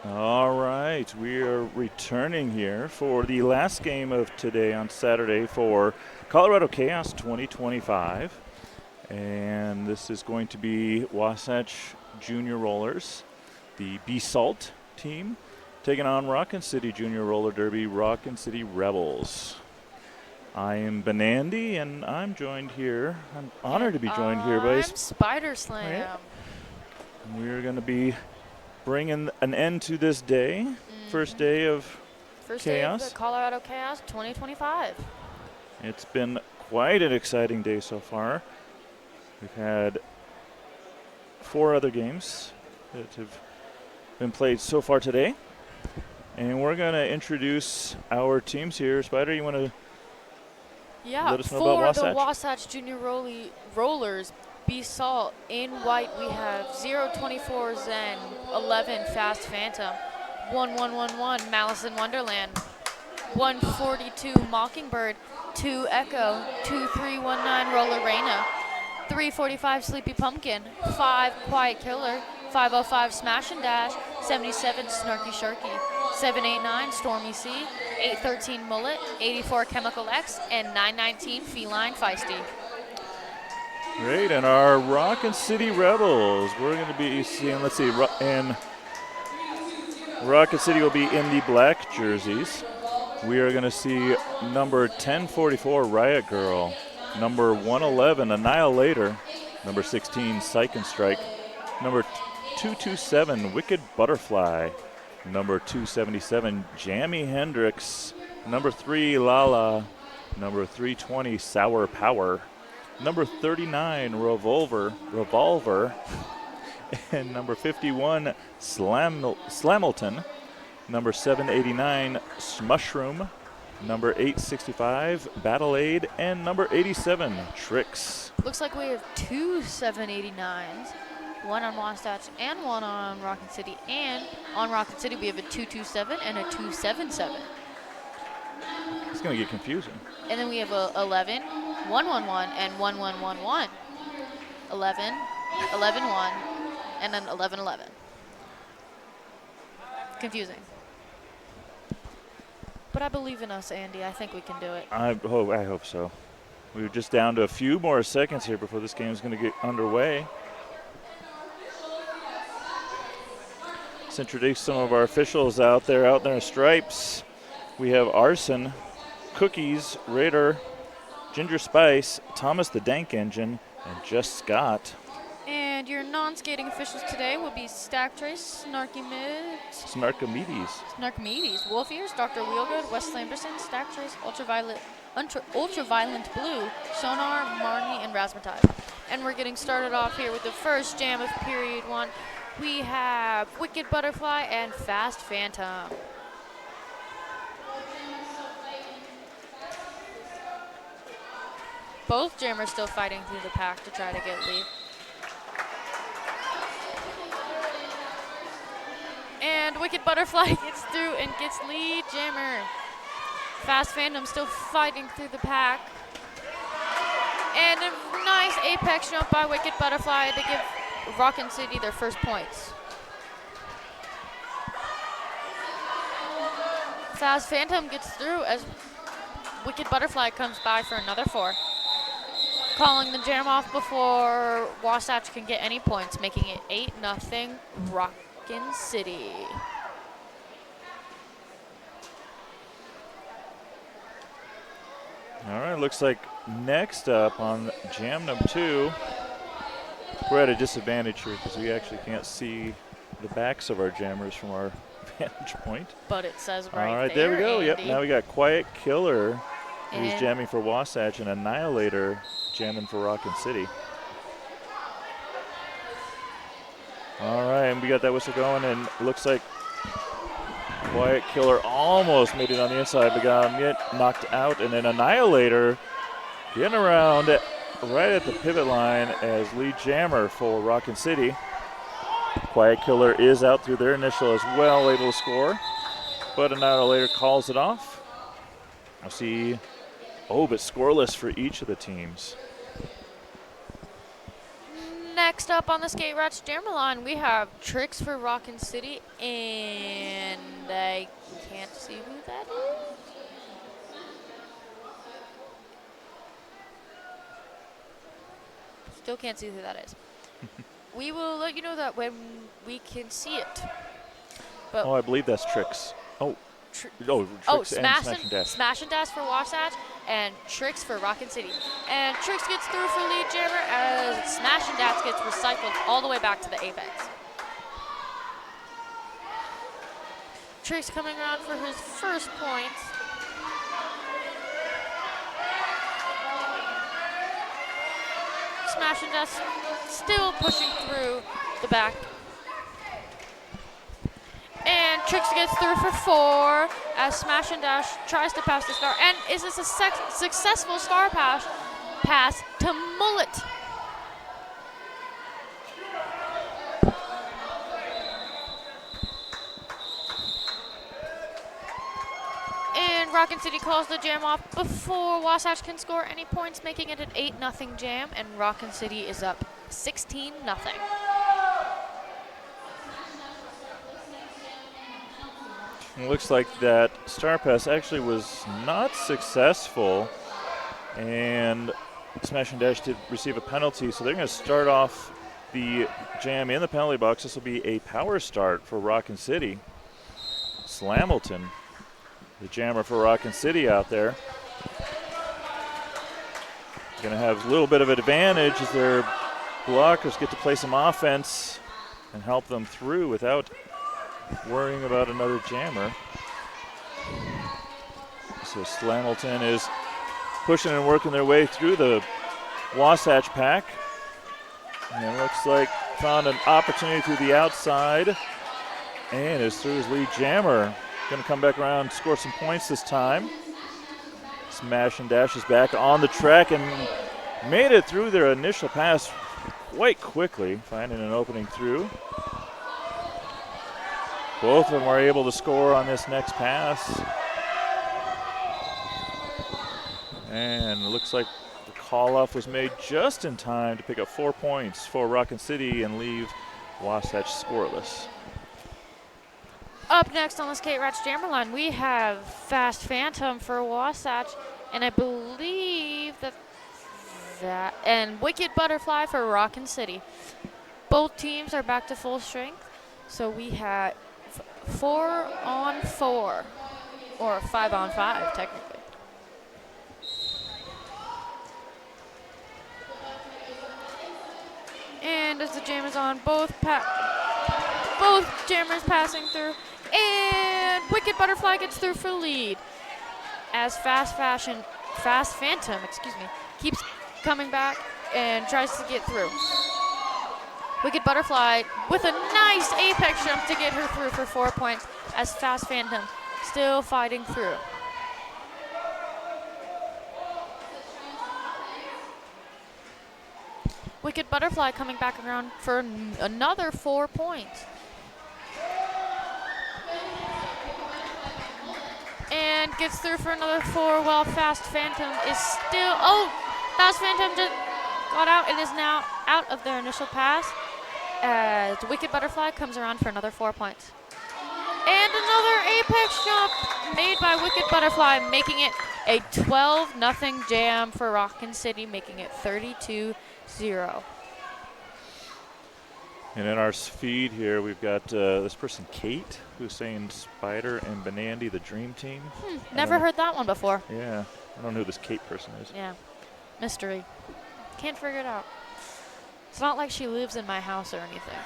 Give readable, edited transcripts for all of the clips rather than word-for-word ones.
All right, we are returning here for the last game of today on Saturday for Colorado Chaos 2025. And this is going to be Wasatch Junior Rollers, the BSalt team, taking on Rockin City Junior Roller Derby, Rockin City Rebels. I am Benandy, and I'm joined here. I'm honored to be joined here by Spider Slam. Right. We're going to be bringing an end to this day. First day of First Chaos. day of the Colorado Chaos 2025. It's been quite an exciting day so far. We've had 4 other games that have been played so far today. And we're going to introduce our teams here. Spider, you want to let us know about Wasatch? For the Wasatch Junior Rollers, BSalt. In white, we have 024 Zen, 11 Fast Phantom, 1111 Malice in Wonderland, 142 Mockingbird, 2 Echo, 2319 Roller Reina, 345 Sleepy Pumpkin, 5 Quiet Killer, 505 Smash and Dash, 77 Snarky Sharky, 789 Stormy Sea, 813 Mullet, 84 Chemical X, and 919 Feline Feisty. Great, and our Rockin City Rebels, we're going to be seeing, let's see, and Rockin City will be in the black jerseys. We are going to see number 1044 Riot Girl, number 111 Annihilator, number 16 Psych and Strike, number 227 Wicked Butterfly, number 277 Jamie Hendrix, number 3 Lala, number 320 Sour Power, number 39 Revolver, and number 51 Slamilton, number 789 Smushroom, number 865 Battle Aid, and number 87 Tricks. Looks like we have 2 789s, one on Wasatch and one on Rockin City. And on Rockin City, we have a 227 and a 277. It's going to get confusing. And then we have a 11, 111, and 1111. 11, 11, 1, and then 11, 11. Confusing. But I believe in us, Andy. I think we can do it. I hope so. We're just down to a few more seconds here before this game is going to get underway. Let's introduce some of our officials out there in stripes. We have Arson, Cookies, Raider, Ginger Spice, Thomas the Dank Engine, and Just Scott. And your non-skating officials today will be Stack Trace, Snarkomedes, Wolf Ears, Dr. Wheelgood, Wes Lamberson, Stack Trace, Ultraviolent Blue, Sonar, Marnie, and Razzmatazz. And we're getting started off here with the first jam of period 1. We have Wicked Butterfly and Fast Phantom. Both jammers still fighting through the pack to try to get lead. And Wicked Butterfly gets through and gets lead jammer. Fast Phantom still fighting through the pack. And a nice apex jump by Wicked Butterfly to give Rockin City their first points. Fast Phantom gets through as Wicked Butterfly comes by for another 4. Calling the jam off before Wasatch can get any points, making it 8-0 Rockin City. All right, looks like next up on jam number 2, we're at a disadvantage here because we actually can't see the backs of our jammers from our vantage point. But it says right All right, there we go. Andy. Yep, now we got Quiet Killer, who's jamming for Wasatch, and Annihilator jamming for Rockin City. All right, and we got that whistle going, and it looks like Quiet Killer almost made it on the inside, but got knocked out, and then Annihilator getting around right at the pivot line as lead jammer for Rockin City. Quiet Killer is out through their initial as well, able to score, but Annihilator calls it off. I'll see, but scoreless for each of the teams. Next up on the Skate Rats Jammer line, we have Tricks for Rockin City, and I can't see who that is. Still can't see who that is. We will let you know that when we can see it. But I believe that's Tricks. Tricks and Smash and Dash for Wasatch, and Tricks for Rockin City. And Tricks gets through for lead jammer as Smash and Dash gets recycled all the way back to the apex. Tricks coming around for his first points. Smash and Dash still pushing through the back. And Tricks gets through for 4 as Smash and Dash tries to pass the star. And is this a successful star pass to Mullet? And Rockin City calls the jam off before Wasatch can score any points, making it an 8-0 jam. And Rockin City is up 16-0. It looks like that star pass actually was not successful, and Smash and Dash did receive a penalty, so they're going to start off the jam in the penalty box. This will be a power start for Rockin City. Slamilton, the jammer for Rockin City out there, going to have a little bit of an advantage as their blockers get to play some offense and help them through without worrying about another jammer. So Slamilton is pushing and working their way through the Wasatch pack. And it looks like found an opportunity through the outside and is through his lead jammer. Going to come back around and score some points this time. Smash and Dash is back on the track and made it through their initial pass quite quickly, finding an opening through. Both of them were able to score on this next pass. And it looks like the call-off was made just in time to pick up 4 points for Rockin City and leave Wasatch scoreless. Up next on the Skate Rats Jammer line, we have Fast Phantom for Wasatch, and I believe that and Wicked Butterfly for Rockin City. Both teams are back to full strength, so we have 4-on-4, or 5-on-5 technically. And as the jam is on, both jammers passing through, and Wicked Butterfly gets through for lead as Fast Phantom, keeps coming back and tries to get through. Wicked Butterfly with a nice apex jump to get her through for 4 points as Fast Phantom still fighting through. Wicked Butterfly coming back around for another 4 points. And gets through for another 4 while Fast Phantom is still, Fast Phantom just got out and is now out of their initial pass as Wicked Butterfly comes around for another 4 points. And another apex jump made by Wicked Butterfly, making it a 12-0 jam for Rockin City, making it 32-0. And in our feed here, we've got this person, Kate, who's saying Spider and Benandy, the dream team. Never heard that one before. Yeah, I don't know who this Kate person is. Yeah, mystery. Can't figure it out. It's not like she lives in my house or anything.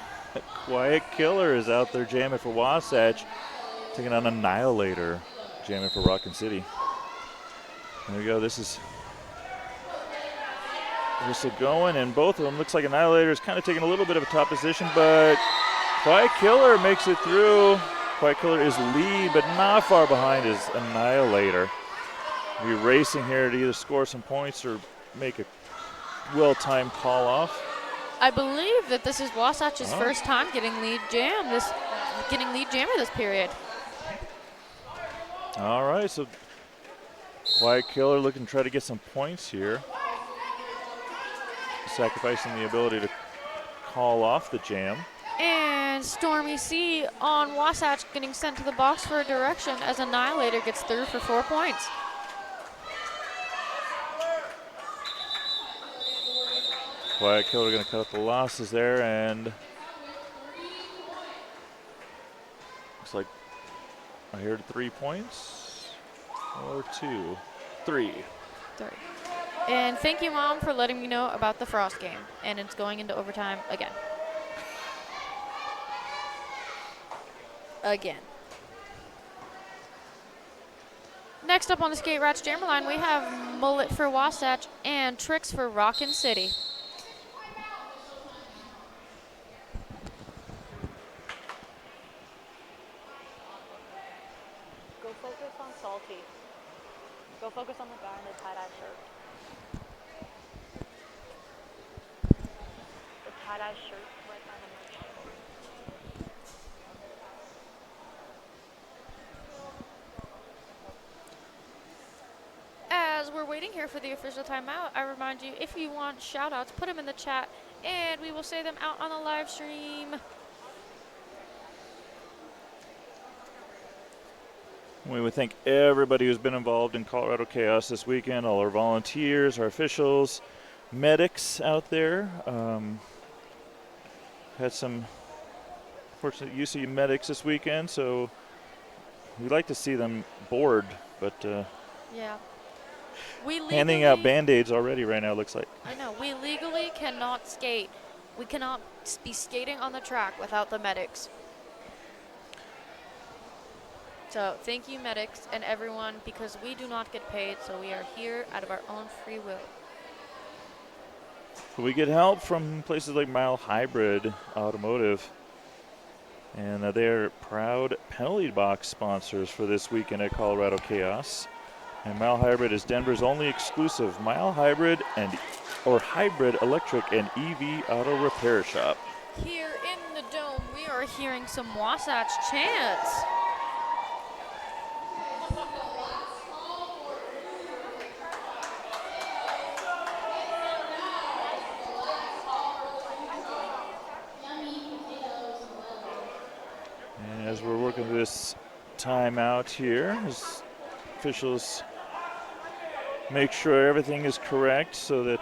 Quiet Killer is out there jamming for Wasatch, taking on Annihilator, jamming for Rockin City. There we go. This is going, and both of them looks like Annihilator is kind of taking a little bit of a top position, but Quiet Killer makes it through. Quiet Killer is lead, but not far behind is Annihilator. We're racing here to either score some points or make a well-timed call off. I believe that this is Wasatch's first time getting lead jammer this period. All right, so Quiet Killer looking to try to get some points here, sacrificing the ability to call off the jam. And Stormy C on Wasatch getting sent to the box for a direction as Annihilator gets through for 4 points. Quiet Killer going to cut up the losses there, and looks like I heard 3 points or 2, 3. 3. And thank you, Mom, for letting me know about the Frost game. And it's going into overtime again. Again. Next up on the Skate Rats Jammer line, we have Mullet for Wasatch and Tricks for Rockin City. Go focus on Salty. Go focus on the guy in the tie-dye shirt. The tie-dye shirt right by the merch. As we're waiting here for the official timeout, I remind you, if you want shout-outs, put them in the chat, and we will say them out on the live stream. We would thank everybody who's been involved in Colorado Chaos this weekend, all our volunteers, our officials, medics out there. Had some fortunate UC medics this weekend, so we'd like to see them bored, but Yeah. We handing out Band-Aids already right now, looks like. I know. We legally cannot skate. We cannot be skating on the track without the medics. So thank you, medics, and everyone, because we do not get paid, so we are here out of our own free will. We get help from places like Mile Hybrid Automotive, and they're proud penalty box sponsors for this weekend at Colorado Chaos. And Mile Hybrid is Denver's only exclusive Mile Hybrid or hybrid electric and EV auto repair shop. Here in the dome, we are hearing some Wasatch chants. And as we're working through this timeout here, as officials make sure everything is correct so that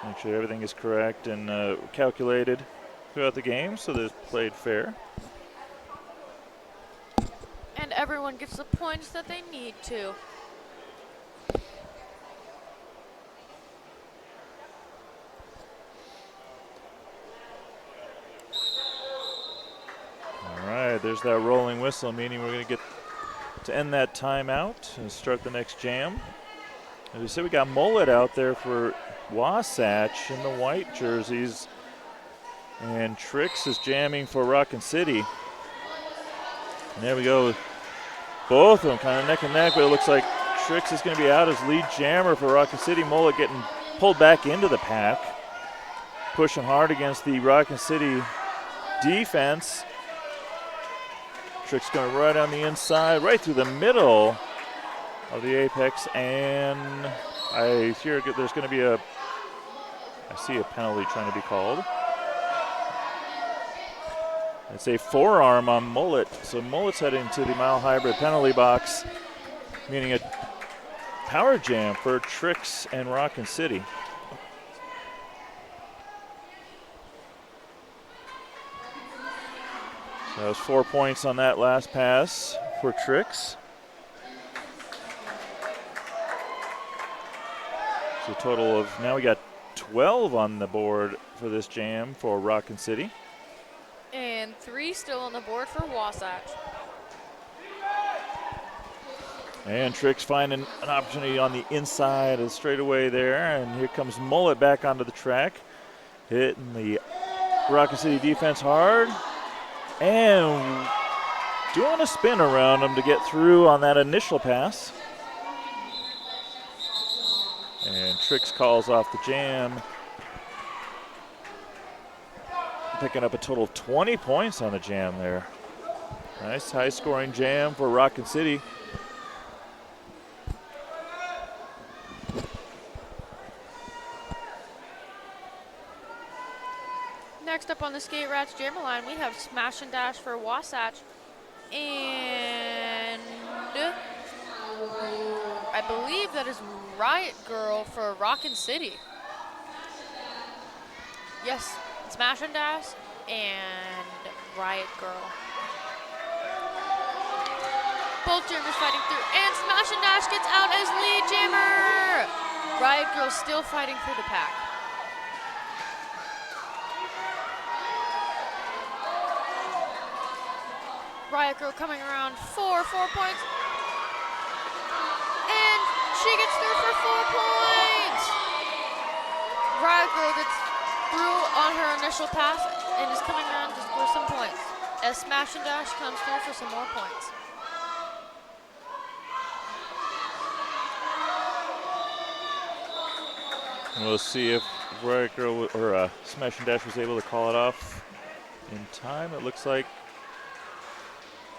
make sure everything is correct and calculated throughout the game so that it's played fair. And everyone gets the points that they need to. All right, there's that rolling whistle, meaning we're going to get to end that timeout and start the next jam. As we said, we got Mullet out there for Wasatch in the white jerseys, and Trix is jamming for Rockin City. And there we go. Both of them kind of neck and neck, but it looks like Trix is going to be out as lead jammer for Rockin City. Mullet getting pulled back into the pack, pushing hard against the Rockin City defense. Trix going right on the inside, right through the middle of the apex, and I hear there's going to be I see a penalty trying to be called. It's a forearm on Mullet, so Mullet's heading to the Mile Hybrid penalty box, meaning a power jam for Trix and Rockin City. That was 4 points on that last pass for Trix. So a total of, now we got 12 on the board for this jam for Rockin City. And 3 still on the board for Wasatch. And Trix finding an opportunity on the inside of the straightaway there. And here comes Mullet back onto the track, hitting the Rockin City defense hard. And doing a spin around him to get through on that initial pass. And Trix calls off the jam. Picking up a total of 20 points on the jam there. Nice high-scoring jam for Rockin City. the Skate Rats Jammer line, we have Smash and Dash for Wasatch. And I believe that is Riot Girl for Rockin City. Yes, Smash and Dash and Riot Girl. Both Jammers fighting through, and Smash and Dash gets out as lead Jammer. Riot Girl still fighting through the pack. Riot Girl coming around for 4 points. And she gets through for 4 points. Riot Girl gets through on her initial pass and is coming around to score some points as Smash and Dash comes through for some more points. We'll see if Riot Girl or Smash and Dash was able to call it off in time. It looks like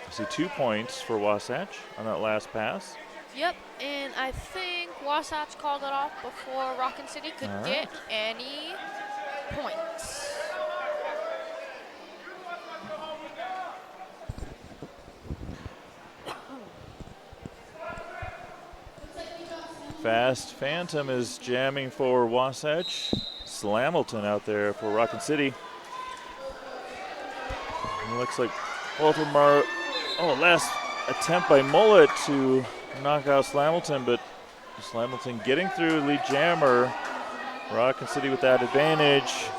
I see 2 points for Wasatch on that last pass. Yep, and I think Wasatch called it off before Rockin City could get any points. Fast Phantom is jamming for Wasatch. Slamilton out there for Rockin City. It looks like both of them are, last attempt by Mullet to knock out Slamilton, but Slamilton getting through lead jammer. Rockin City with that advantage.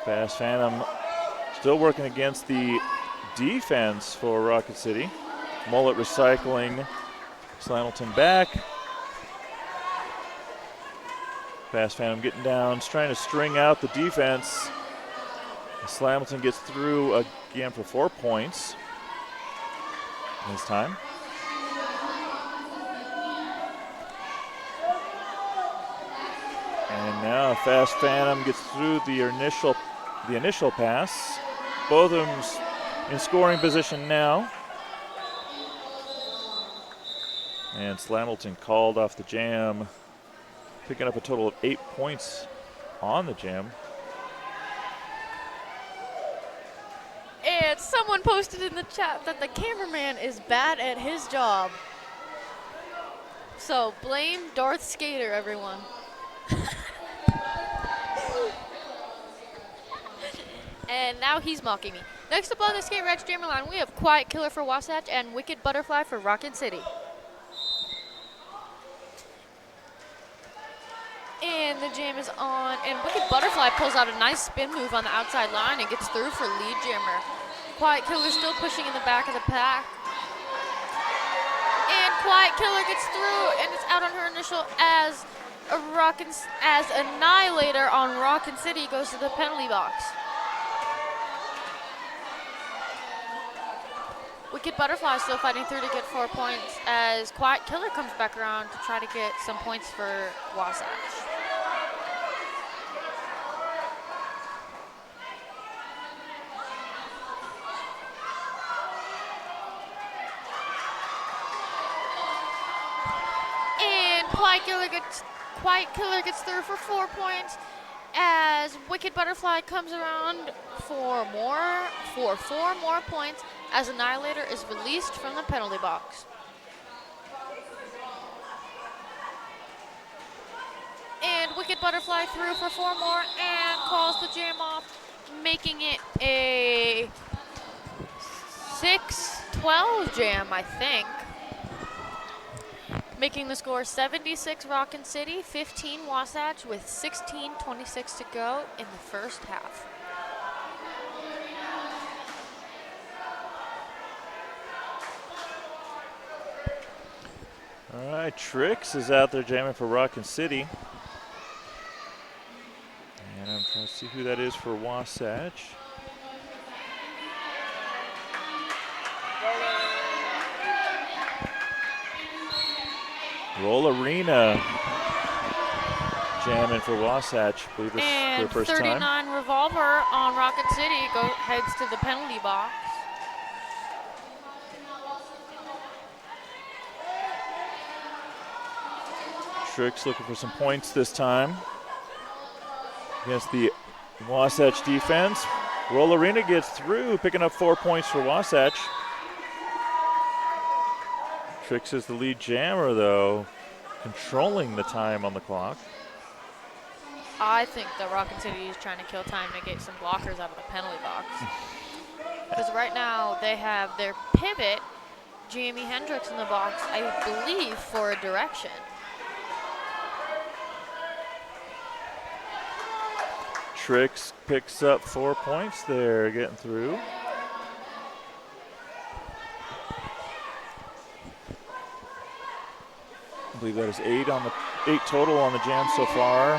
Fast Phantom still working against the defense for Rockin City. Mullet recycling Slamilton back. Fast Phantom getting down, trying to string out the defense. Slamilton gets through again for 4 points this time. And now Fast Phantom gets through the initial pass. Both of them in scoring position now. And Slamilton called off the jam, picking up a total of 8 points on the jam. And someone posted in the chat that the cameraman is bad at his job. So blame Darth Skater, everyone. And now he's mocking me. Next up on the Skate Rats Jammer line, we have Quiet Killer for Wasatch and Wicked Butterfly for Rockin City. And the jam is on, and Wicked Butterfly pulls out a nice spin move on the outside line and gets through for lead jammer. Quiet Killer still pushing in the back of the pack. And Quiet Killer gets through, and it's out on her initial as Annihilator on Rockin City goes to the penalty box. Wicked Butterfly still fighting through to get 4 points as Quiet Killer comes back around to try to get some points for Wasatch. And Quiet Killer gets through for 4 points as Wicked Butterfly comes around for 4 more points as Annihilator is released from the penalty box. And Wicked Butterfly through for 4 more and calls the jam off, making it a 6-12 jam, I think. Making the score 76 Rockin City, 15 Wasatch with 16:26 to go in the first half. All right, Trix is out there jamming for Rockin City. And I'm trying to see who that is for Wasatch. Roll Arena jamming for Wasatch. I believe this is their first time. And 39 Revolver on Rockin City heads to the penalty box. Trix looking for some points this time against the Wasatch defense. Rollerina gets through, picking up 4 points for Wasatch. Trix is the lead jammer, though, controlling the time on the clock. I think that Rockin City is trying to kill time to get some blockers out of the penalty box. Because right now they have their pivot, Jamie Hendricks, in the box, I believe, for a direction. Trix picks up 4 points there, getting through. I believe that is 8 total on the jam so far,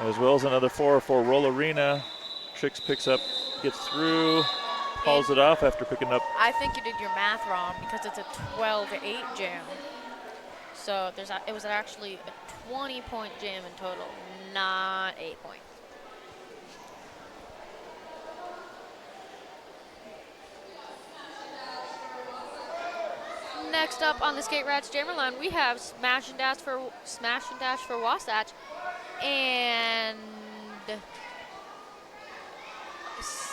as well as another 4 for Rollerina. Trix picks up, gets through, hauls it off after picking up. I think you did your math wrong because it's a 12-8 jam. So it was actually a 20-point jam in total, not 8 points. Next up on the Skate Rats Jammer line, we have Smash and Dash for Wasatch, and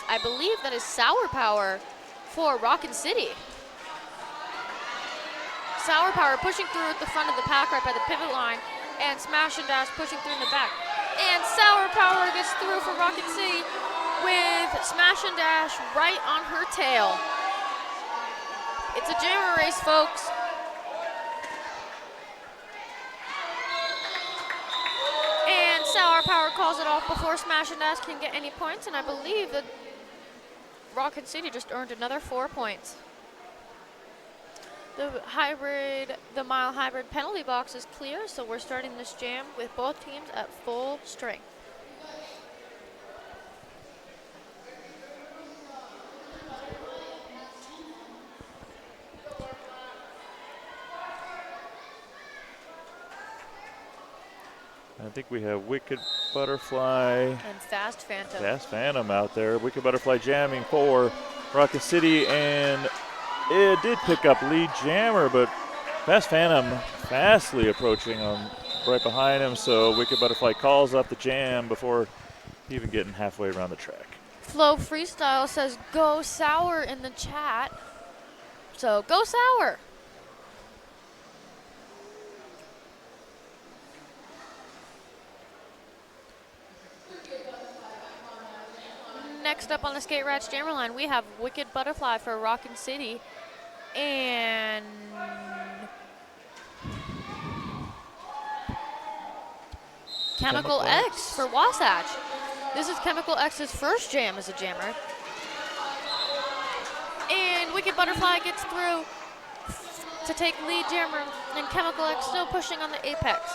I believe that is Sour Power for Rockin City. Sour Power pushing through at the front of the pack right by the pivot line, and Smash and Dash pushing through in the back. And Sour Power gets through for Rockin City with Smash and Dash right on her tail. It's a jammer race, folks. And Sour Power calls it off before Smash and Dash can get any points, and I believe that Rockin City just earned another 4 points. The mile hybrid penalty box is clear, so we're starting this jam with both teams at full strength. I think we have Wicked Butterfly and Fast Phantom. Fast Phantom out there. Wicked Butterfly jamming for Rockin City, and it did pick up lead jammer, but Fast Phantom fastly approaching right behind him, so Wicked Butterfly calls up the jam before even getting halfway around the track. Flow Freestyle says go Sour in the chat, so go Sour. Next up on the Skate Rats Jammer line, we have Wicked Butterfly for Rockin City and Chemical X for Wasatch. This is Chemical X's first jam as a jammer. And Wicked Butterfly gets through to take lead jammer, and Chemical X still pushing on the apex.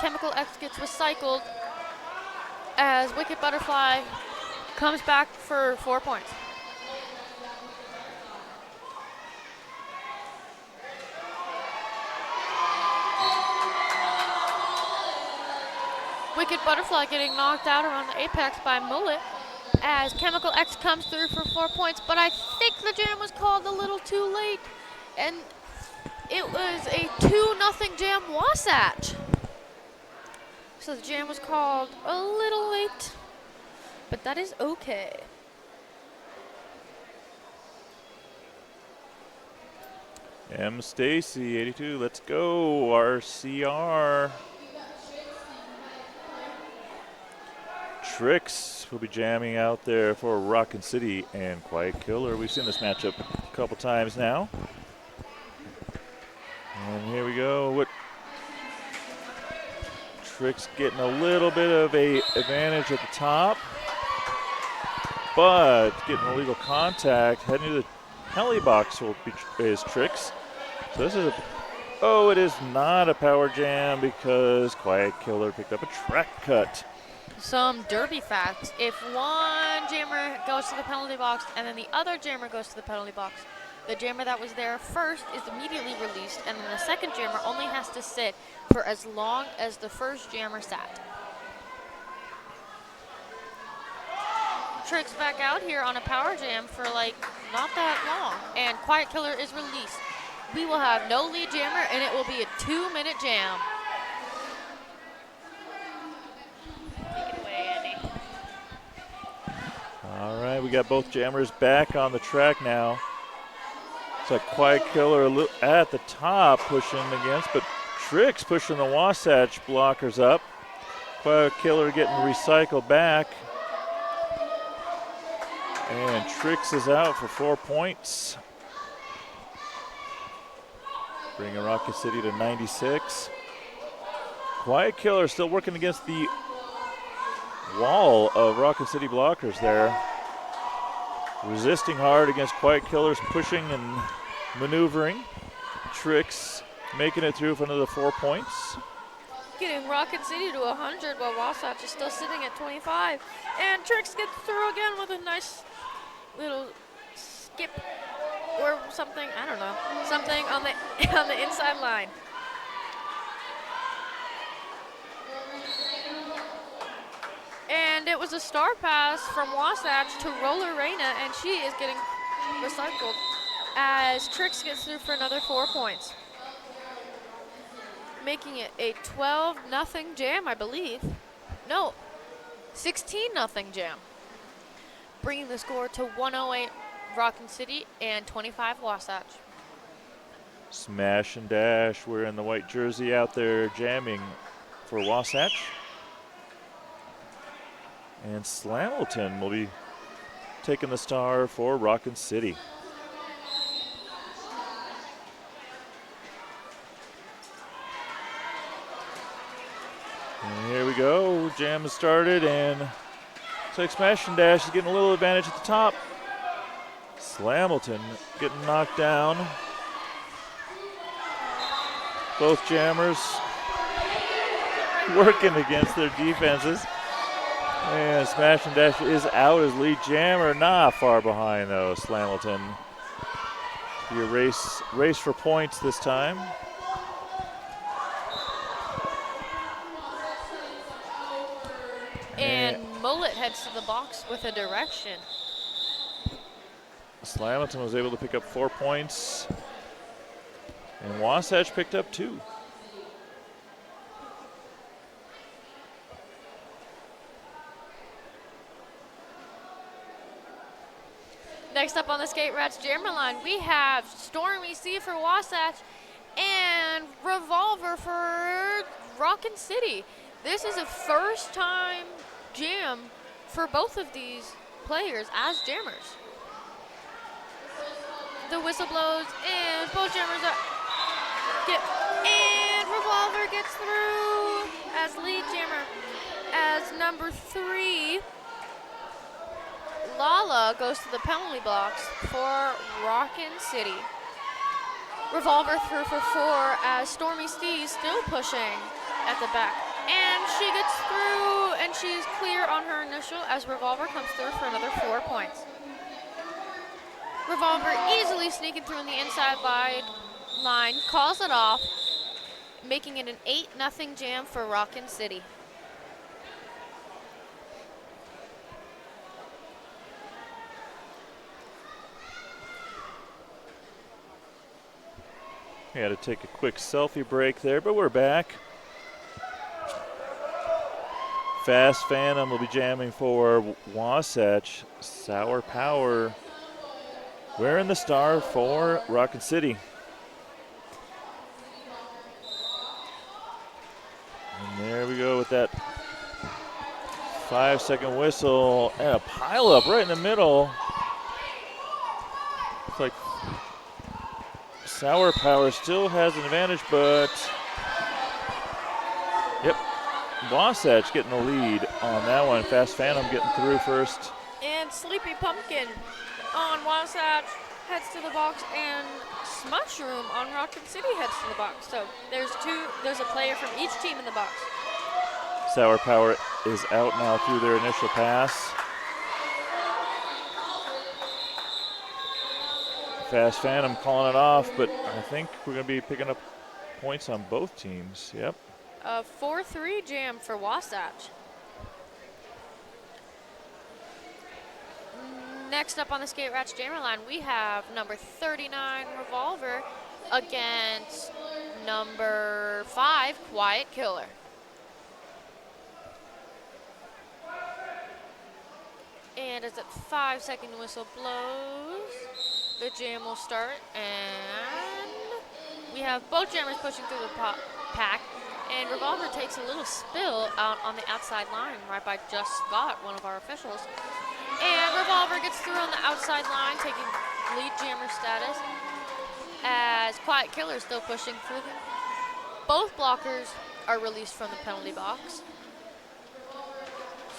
Chemical X gets recycled as Wicked Butterfly comes back for 4 points. Wicked Butterfly getting knocked out around the apex by Mullet as Chemical X comes through for 4 points, but I think the jam was called a little too late, and it was a 2-0 jam Wasatch. So the jam was called a little late, but that is okay. M. Stacy, 82, let's go, RCR. Trix will be jamming out there for Rockin City and Quiet Killer. We've seen this matchup a couple times now. And here we go. Trix getting a little bit of a advantage at the top, but getting illegal contact. Heading to the penalty box is Trix. So this is it is not a power jam because Quiet Killer picked up a track cut. Some derby facts. If one jammer goes to the penalty box and then the other jammer goes to the penalty box, the jammer that was there first is immediately released, and then the second jammer only has to sit for as long as the first jammer sat. Trix back out here on a power jam for not that long, and Quiet Killer is released. We will have no lead jammer, and it will be a 2-minute jam. All right, we got both jammers back on the track now. It's like Quiet Killer at the top pushing against, but Trix pushing the Wasatch blockers up. Quiet Killer getting recycled back. And Trix is out for 4 points. Bringing Rocket City to 96. Quiet Killer still working against the wall of Rocket City blockers there. Resisting hard against Quiet Killer's pushing and maneuvering. Trix making it through for another 4 points. Getting Rocket City to 100 while Wasatch is still sitting at 25. And Trix gets through again with a nice little skip or something, I don't know, something on the on the inside line. And it was a star pass from Wasatch to Roller Reina, and she is getting recycled as Trix gets through for another 4 points. Making it a 12-0 jam, I believe. No, 16-0 jam. Bringing the score to 108 Rockin City and 25 Wasatch. Smash and Dash wearing the white jersey out there jamming for Wasatch. And Slamilton will be taking the star for Rockin City. And here we go, jam has started, and looks like Smash and Dash is getting a little advantage at the top. Slamilton getting knocked down. Both jammers working against their defenses. And Smash and Dash is out as lead jammer, not far behind though, Slamilton. Be a race for points this time. And Mullet heads to the box with a direction. Slamilton was able to pick up 4 points, and Wasatch picked up 2. Next up on the Skate Rats jammer line, we have Stormy C for Wasatch and Revolver for Rockin City. This is a first-time jam for both of these players as jammers. The whistle blows and both jammers and Revolver gets through as lead jammer. As number 3, Lala goes to the penalty box for Rockin City. Revolver through for 4 as Stormy C still pushing at the back. And she gets through and she's clear on her initial as Revolver comes through for another 4 points. Revolver easily sneaking through on the inside line, calls it off, making it an 8-0 jam for Rockin City. We had to take a quick selfie break there, but we're back. Fast Phantom will be jamming for Wasatch. Sour Power wearing the star for Rockin City. And there we go with that 5-second whistle and a pile up right in the middle. It's like Sour Power still has an advantage, but yep, Wasatch getting the lead on that one. Fast Phantom getting through first. And Sleepy Pumpkin on Wasatch heads to the box, and Smushroom on Rockin City heads to the box. So there's a player from each team in the box. Sour Power is out now through their initial pass. Fast Phantom calling it off, but I think we're going to be picking up points on both teams. Yep. A 4-3 jam for Wasatch. Next up on the Skate Rats jammer line, we have number 39 Revolver against number 5 Quiet Killer. And as that 5-second whistle blows, the jam will start, and we have both jammers pushing through the pack, and Revolver takes a little spill out on the outside line right by Just Scott, one of our officials. And Revolver gets through on the outside line, taking lead jammer status, as Quiet Killer is still pushing through them. Both blockers are released from the penalty box.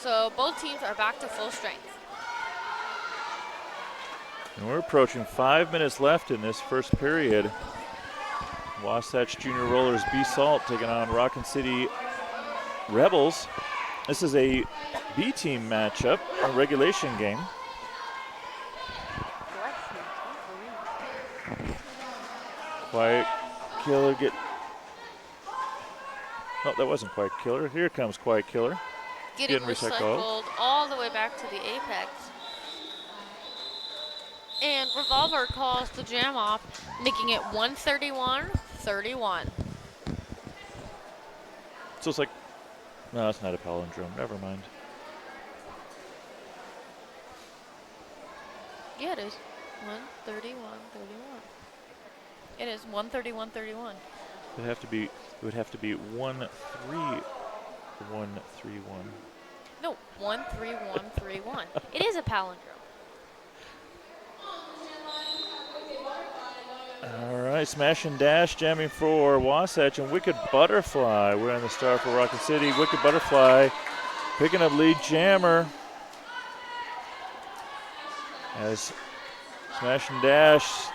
So both teams are back to full strength. And we're approaching 5 minutes left in this first period. Wasatch Junior Rollers BSalt taking on Rockin City Rebels. This is a B team matchup, a regulation game. Quiet Killer Oh, that wasn't Quiet Killer. Here comes Quiet Killer. Getting recycled all the way back to the apex. And Revolver calls the jam off, making it 131-31. So it's like, no, it's not a palindrome. Never mind. Yeah, it is. 131-31. It is 131-31. It would have to be 1-3-1-3-1. No, 131-31. It is a palindrome. All right, Smash and Dash jamming for Wasatch, and Wicked Butterfly. We're on the start for Rockin City. Wicked Butterfly picking up lead jammer as Smash and Dash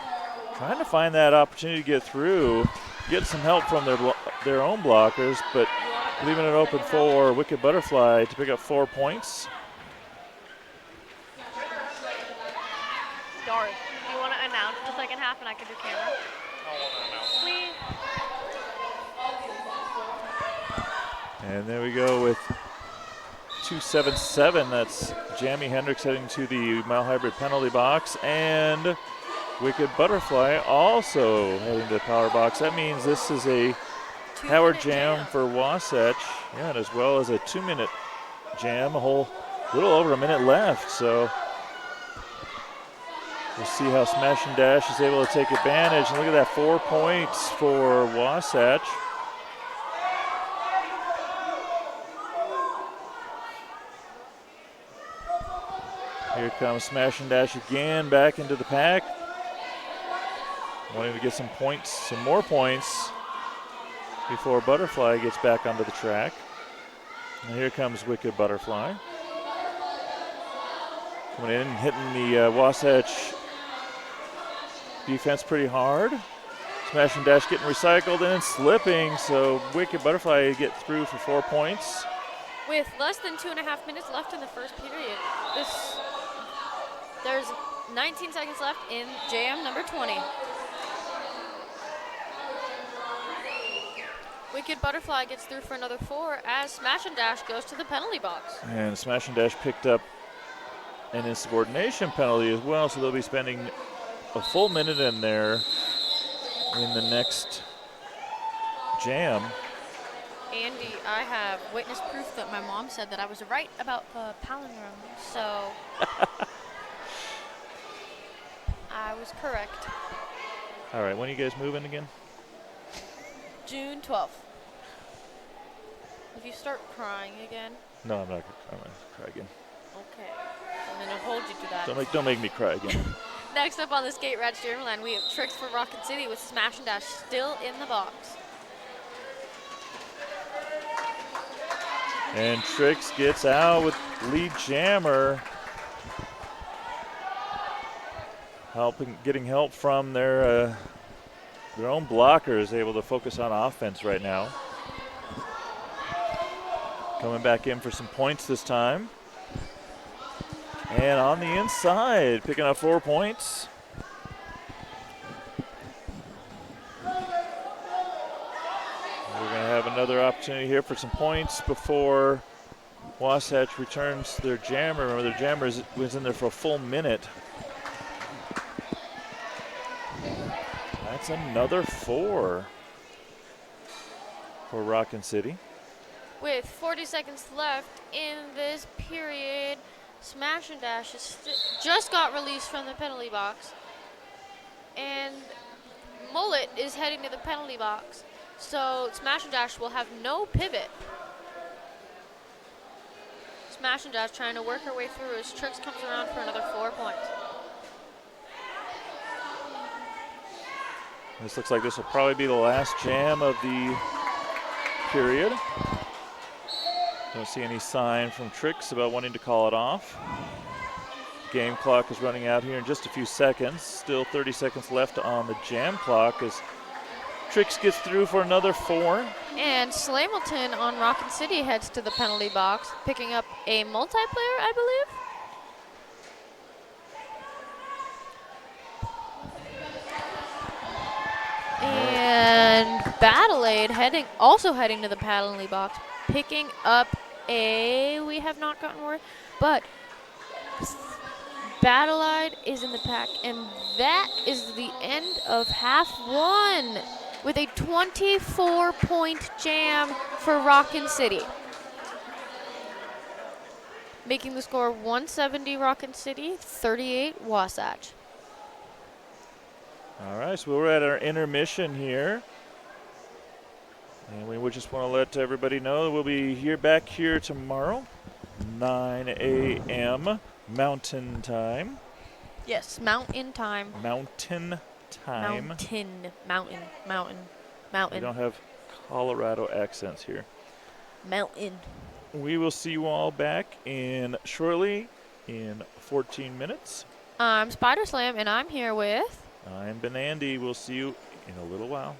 trying to find that opportunity to get through, get some help from their own blockers, but leaving it open for Wicked Butterfly to pick up 4 points. Doris, do you want to announce the second half and I can do camera? I want to announce. Please. And there we go with 277. That's Jamie Hendricks heading to the mile hybrid penalty box, and Wicked Butterfly also heading to the power box. That means this is a power jam for Wasatch, yeah, and as well as a 2-minute jam, a little over a minute left. So we'll see how Smash and Dash is able to take advantage. And look at that, 4 points for Wasatch. Here comes Smash and Dash again back into the pack. Wanting to get some points, some more points before Butterfly gets back onto the track. And here comes Wicked Butterfly. Coming in and hitting the Wasatch defense pretty hard. Smash and Dash getting recycled and slipping, so Wicked Butterfly get through for 4 points. With less than 2.5 minutes left in the first period, there's 19 seconds left in jam number 20. Wicked Butterfly gets through for another 4 as Smash and Dash goes to the penalty box. And Smash and Dash picked up an insubordination penalty as well, so they'll be spending a full minute in there in the next jam. Andy, I have witness proof that my mom said that I was right about the palindrome, so I was correct. All right, when are you guys moving again? June 12th. If you start crying again. No, I'm not gonna cry again. Okay. I'm gonna hold you to that. Don't make me cry again. Next up on the Skate Rad Steering Line, we have Tricks for Rockin City with Smash and Dash still in the box. And Trix gets out with lead jammer. Getting help from their own blockers, able to focus on offense right now. Coming back in for some points this time. And on the inside, picking up 4 points. We're going to have another opportunity here for some points before Wasatch returns their jammer. Remember, their jammer was in there for a full minute. That's another 4 for Rockin City. With 40 seconds left in this period, Smash and Dash just got released from the penalty box. And Mullet is heading to the penalty box. So Smash and Dash will have no pivot. Smash and Dash trying to work her way through as Trix comes around for another 4 points. This looks like this will probably be the last jam of the period. Don't see any sign from Trix about wanting to call it off. Game clock is running out here in just a few seconds. Still 30 seconds left on the jam clock as Trix gets through for another 4. And Slamilton on Rockin City heads to the penalty box, picking up a multiplayer, I believe. And Battleade also heading to the penalty box, picking up a, we have not gotten word, but Battleade is in the pack, and that is the end of half 1 with a 24-point jam for Rockin City. Making the score 170 Rockin City, 38 Wasatch. All right, so we're at our intermission here. And we would just want to let everybody know that we'll be back here tomorrow, 9 a.m. Mountain Time. Yes, mountain time. Mountain Time. Mountain. We don't have Colorado accents here. Mountain. We will see you all back shortly in 14 minutes. I'm Spider Slam, and I'm here with... I'm Ben Andy. We'll see you in a little while.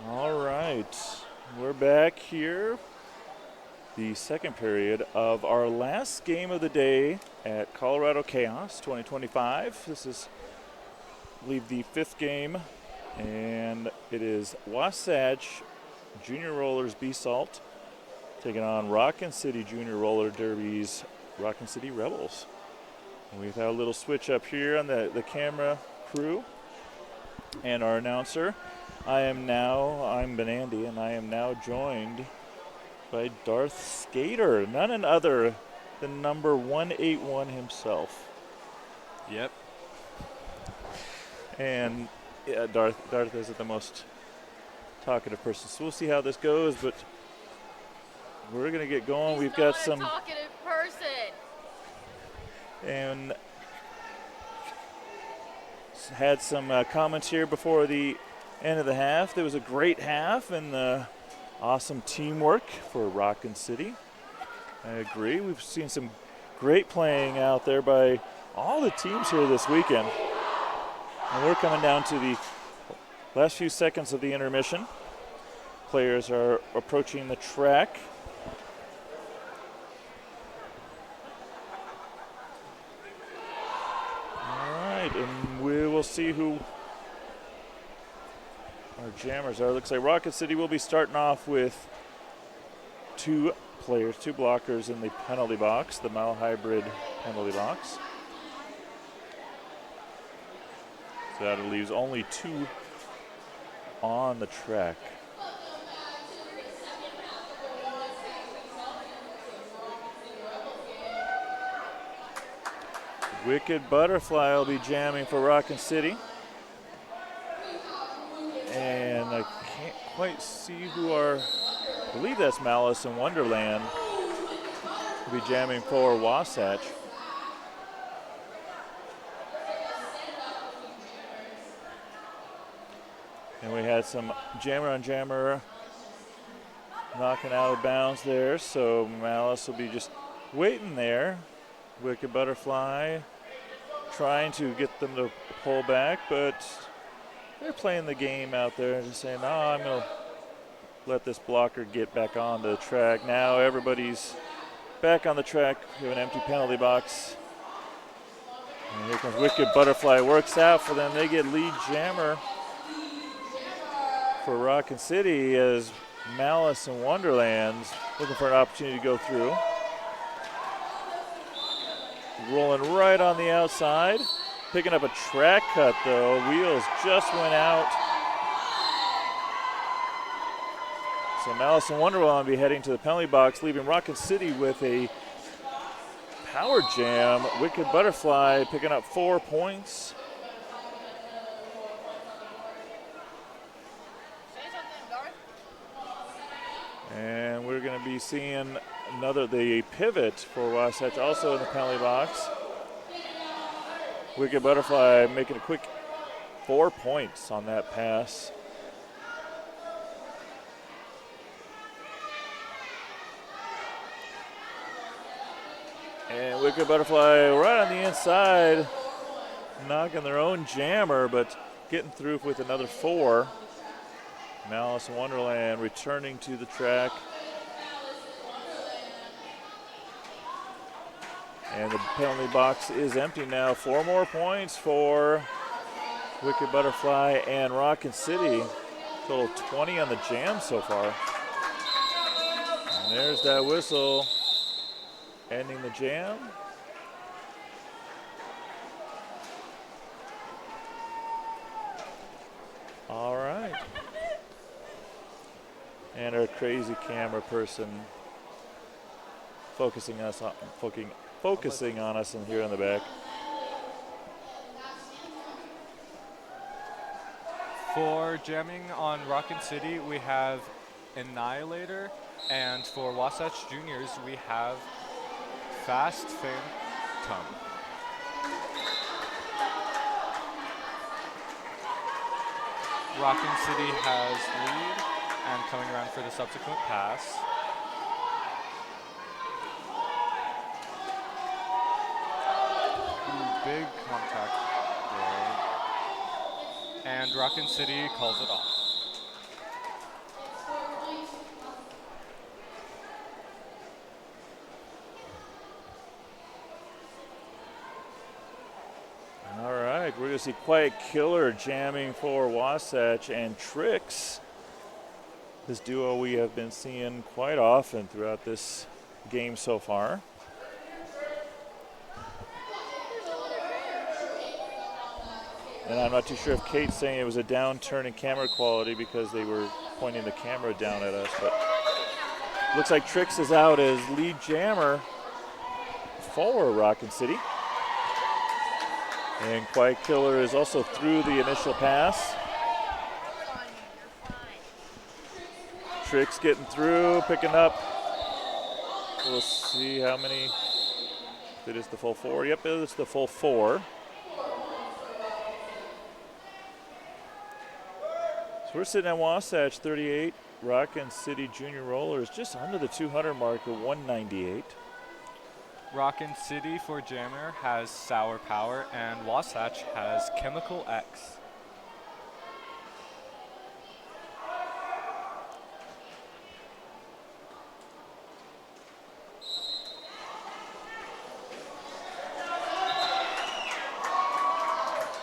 All right, we're back here. The second period of our last game of the day at Colorado Chaos 2025. This is, I believe, the 5th game, and it is Wasatch Junior Rollers BSalt taking on Rockin City Junior Roller Derby's Rockin City Rebels. And we've had a little switch up here on the camera crew and our announcer. I'm Ben Andy, and I am now joined by Darth Skater, none other than number 181 himself. Yep. And yeah, Darth isn't the most talkative person. So we'll see how this goes, but we're going to get going. We've got some talkative person. And had some comments here before the end of the half. There was a great half and awesome teamwork for Rockin City. I agree. We've seen some great playing out there by all the teams here this weekend. And we're coming down to the last few seconds of the intermission. Players are approaching the track. And we will see who our jammers are. Looks like Rockin City will be starting off with 2 players, 2 blockers in the penalty box, the Mile Hybrid penalty box. So that leaves only 2 on the track. Wicked Butterfly will be jamming for Rockin City. And I can't quite see who I believe that's Malice in Wonderland. Will be jamming for Wasatch. And we had some jammer on jammer knocking out of bounds there. So Malice will be just waiting there. Wicked Butterfly trying to get them to pull back, but they're playing the game out there and just saying, no, I'm going to let this blocker get back on the track. Now everybody's back on the track. We have an empty penalty box. And here comes Wicked Butterfly. Works out for them. They get lead jammer for Rockin City as Malice in Wonderland's looking for an opportunity to go through. Rolling right on the outside. Picking up a track cut though. Wheels just went out. So Malice in Wonderland will be heading to the penalty box, leaving Rockin City with a power jam. Wicked Butterfly picking up 4 points. And we're going to be seeing the pivot for Wasatch also in the penalty box. Wicked Butterfly making a quick 4 points on that pass. And Wicked Butterfly right on the inside, knocking their own jammer, but getting through with another 4. Malice in Wonderland returning to the track. And the penalty box is empty now. 4 more points for Wicked Butterfly and Rockin City. Total 20 on the jam so far. And there's that whistle ending the jam. All right. And our crazy camera person focusing on us in here in the back. For jamming on Rockin City, we have Annihilator, and for Wasatch Juniors, we have Fast Phantom. Rockin City has lead and coming around for the subsequent pass. Big contact there. And Rockin City calls it off. All right, we're going to see Quiet Killer jamming for Wasatch and Tricks. This duo we have been seeing quite often throughout this game so far. And I'm not too sure if Kate's saying it was a downturn in camera quality because they were pointing the camera down at us, but looks like Trix is out as lead jammer for Rockin City. And Quiet Killer is also through the initial pass. Tricks getting through, picking up. We'll see how many. If it is the full 4. Yep, it is the full 4. So we're sitting at Wasatch 38. Rockin City Junior Rollers just under the 200 mark at 198. Rockin City for Jammer has Sour Power, and Wasatch has Chemical X.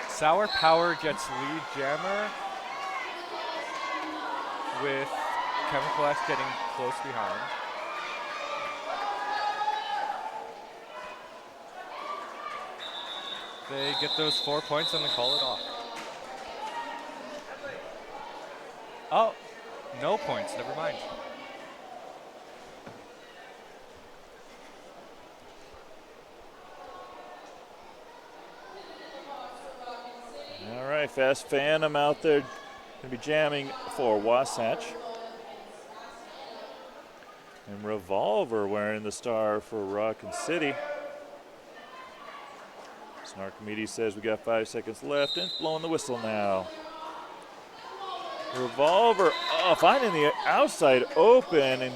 Sour Power gets lead Jammer, with Chemical X getting close behind. They get those 4 points and they call it off. Oh, no points, never mind. All right, Fast Phantom out there going to be jamming for Wasatch. And Revolver wearing the star for Rockin City. Snarkomedes says we got 5 seconds left and it's blowing the whistle now. Revolver finding the outside open and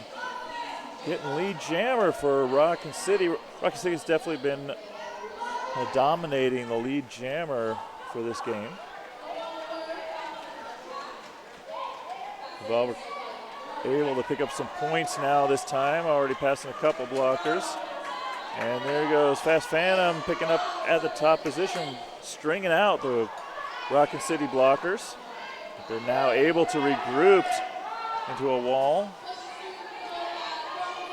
getting lead jammer for Rockin City. Rockin City's definitely been dominating the lead jammer for this game. Revolver able to pick up some points now this time, already passing a couple blockers. And there goes Fast Phantom picking up at the top position, stringing out the Rockin City blockers. They're now able to regroup into a wall.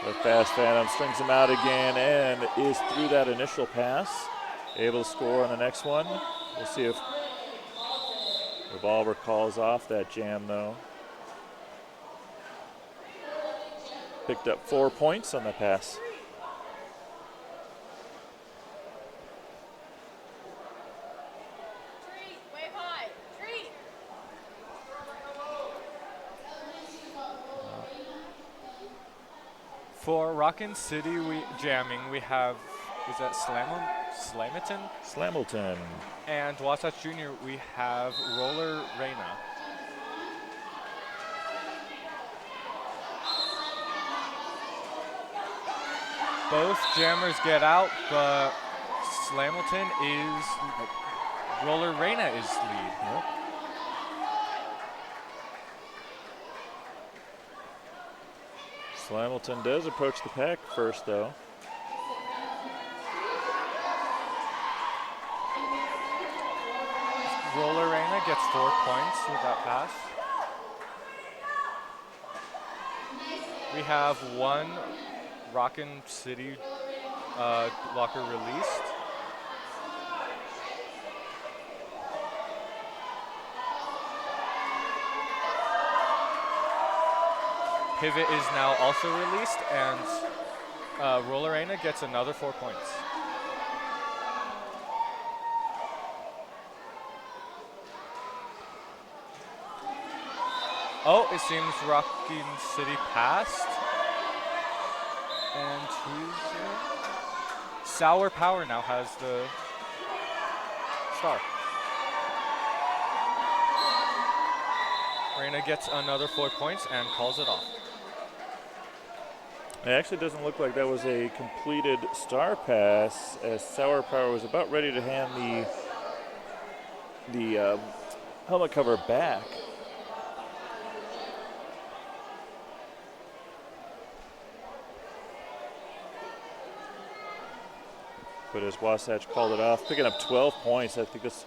But Fast Phantom strings them out again and is through that initial pass. Able to score on the next one. We'll see if Revolver calls off that jam though. Picked up 4 points on the pass. For Rockin City jamming, we have, is that Slamilton? Slamilton. And Wasatch Junior, we have Roller Reina. Both jammers get out, but Slamilton is, Roller Reina is lead. Yep. Slamilton does approach the pack first, though. Roller Reina gets 4 points with that pass. We have one Rockin City blocker released. Pivot is now also released, and Roller Reina gets another 4 points. Oh, it seems Rockin City passed. And who's there? Sour Power now has the star. Reina gets another 4 points and calls it off. It actually doesn't look like that was a completed star pass, as Sour Power was about ready to hand the helmet cover back. But as Wasatch called it off, picking up 12 points, I think this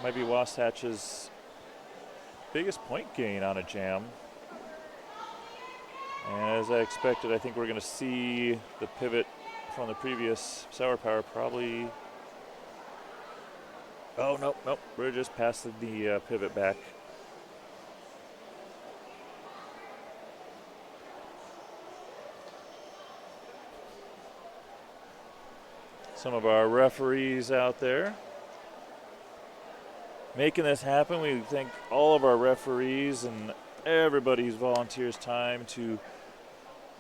might be Wasatch's biggest point gain on a jam. And as I expected, I think we're going to see the pivot from the previous Sour Power probably. Oh, nope. We're just past the pivot back. Some of our referees out there making this happen. We thank all of our referees and everybody's volunteers time to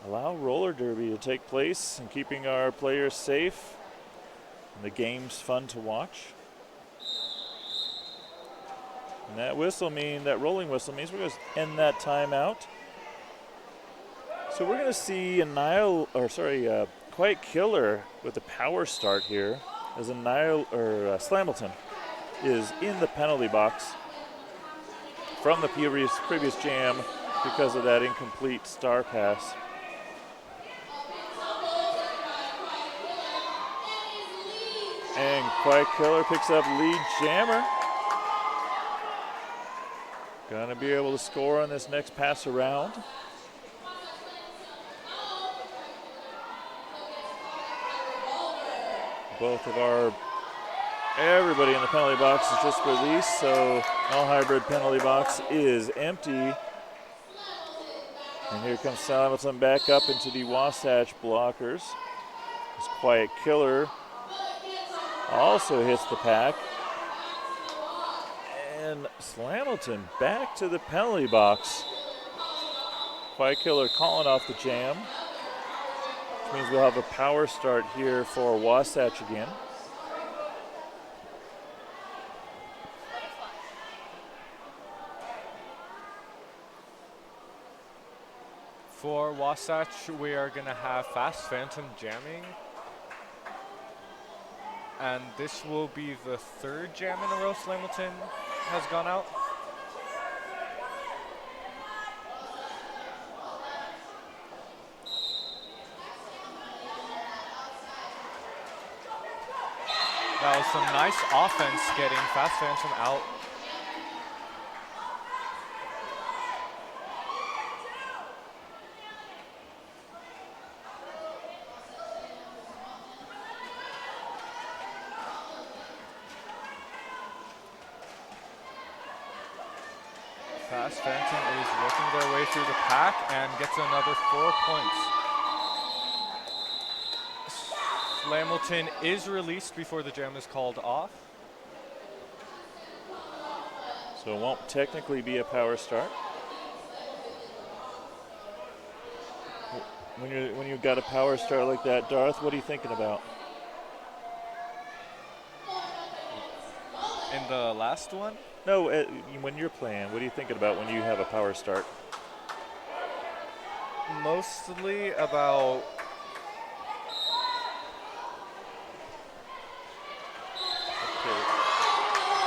allow roller derby to take place and keeping our players safe and the games fun to watch. And that rolling whistle means we're going to end that timeout. So we're going to see Quiet Killer with a power start here as Slamilton is in the penalty box from the previous jam because of that incomplete star pass. And Quiet Killer picks up lead jammer. Gonna be able to score on this next pass around. Everybody in the penalty box is just released, so all hybrid penalty box is empty. And here comes Slamilton back up into the Wasatch blockers. This Quiet Killer also hits the pack. And Slamilton back to the penalty box. Quiet Killer calling off the jam, which means we'll have a power start here for Wasatch again. For Wasatch, we are going to have Fast Phantom jamming. And this will be the third jam in a row Slamilton has gone out. That was some nice offense getting Fast Phantom out. Fast Phantom is working their way through the pack and gets another 4 points. Slamilton is released before the jam is called off. So it won't technically be a power start. When you've got a power start like that, Darth, what are you thinking about? In the last one? No, when you're playing, what are you thinking about when you have a power start? Mostly about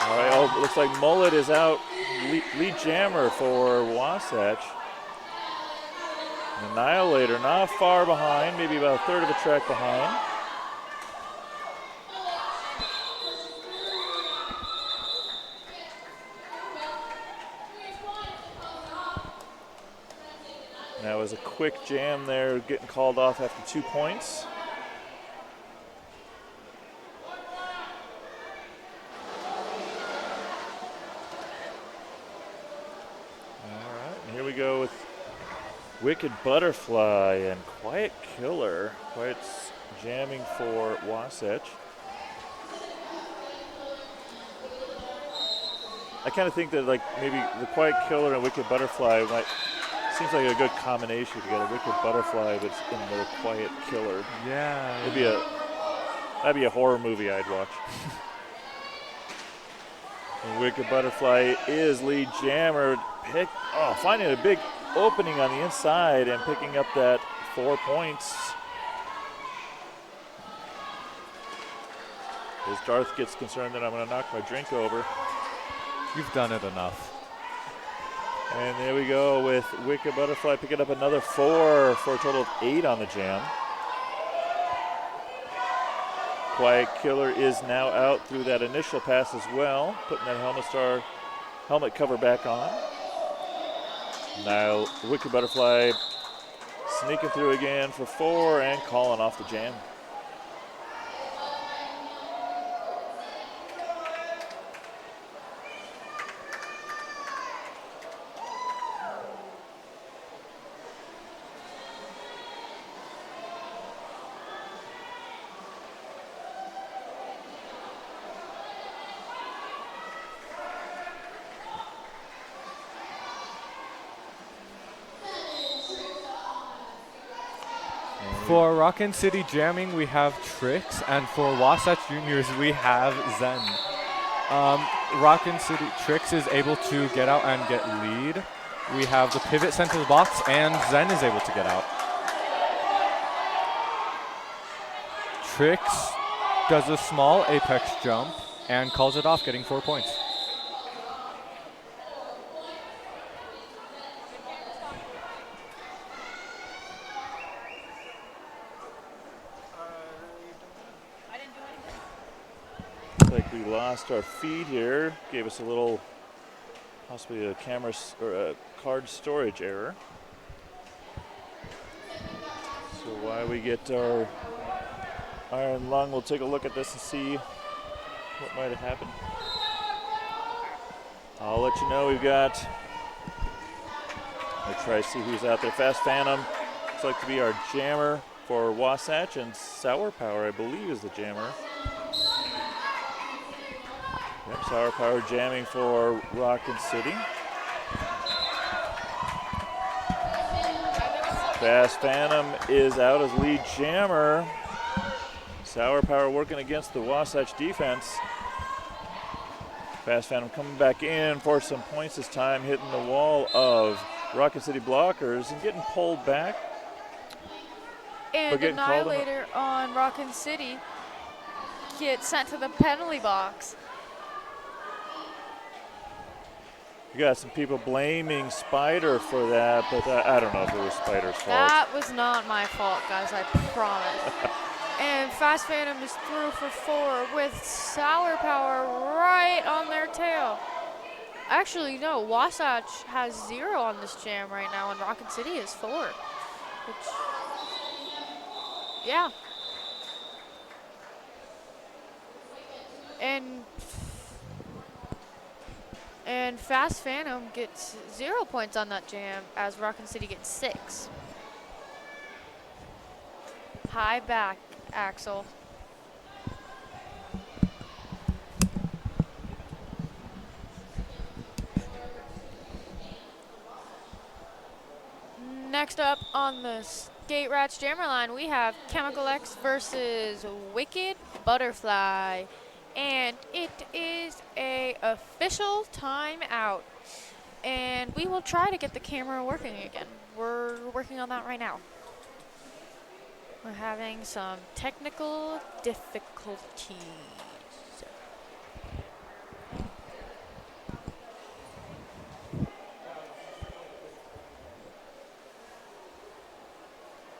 all right, oh, looks like Mullet is out. Lead jammer for Wasatch. Annihilator not far behind, maybe about a third of a track behind. That was a quick jam there, getting called off after 2 points. Here we go with Wicked Butterfly and Quiet Killer. Quiet's jamming for Wasatch. I kind of think that like maybe the Quiet Killer and Wicked Butterfly seems like a good combination to get a Wicked Butterfly that's in the Quiet Killer. Yeah. That'd be a horror movie I'd watch. And Wicked Butterfly is lead jammer. Finding a big opening on the inside and picking up that 4 points. As Darth gets concerned that I'm going to knock my drink over. You've done it enough. And there we go with Wicked Butterfly picking up another 4 for a total of 8 on the jam. Quiet Killer is now out through that initial pass as well, putting that helmet cover back on. Now Wicked Butterfly sneaking through again for 4 and calling off the jam. For Rockin City jamming, we have Tricks, and for Wasatch Juniors, we have Zen. Rockin City Tricks is able to get out and get lead. We have the pivot sent to the box, and Zen is able to get out. Tricks does a small apex jump and calls it off, getting 4 points. Looks like we lost our feed here. Gave us a little, possibly a camera or a card storage error. So while we get our iron lung, we'll take a look at this and see what might have happened. I'll let you know. We've got, I'll try to see who's out there. Fast Phantom looks like to be our jammer for Wasatch, and Sour Power, I believe, is the jammer. Yep, Sour Power jamming for Rockin City. Fast Phantom is out as lead jammer. Sour Power working against the Wasatch defense. Fast Phantom coming back in for some points this time, hitting the wall of Rockin City blockers and getting pulled back. And Annihilator on Rockin City gets sent to the penalty box. You got some people blaming Spider for that, but I don't know if it was Spider's fault. That was not my fault, guys, I promise. And Fast Phantom is through for 4 with Sour Power right on their tail. Actually, no, Wasatch has 0 on this jam right now, and Rockin City is 4. Which, yeah. And Fast Phantom gets 0 points on that jam, as Rockin City gets 6. High back, Axel. Next up on the Skate Rats Jammer line, we have Chemical X versus Wicked Butterfly. And it is a official timeout. And we will try to get the camera working again. We're working on that right now. We're having some technical difficulties.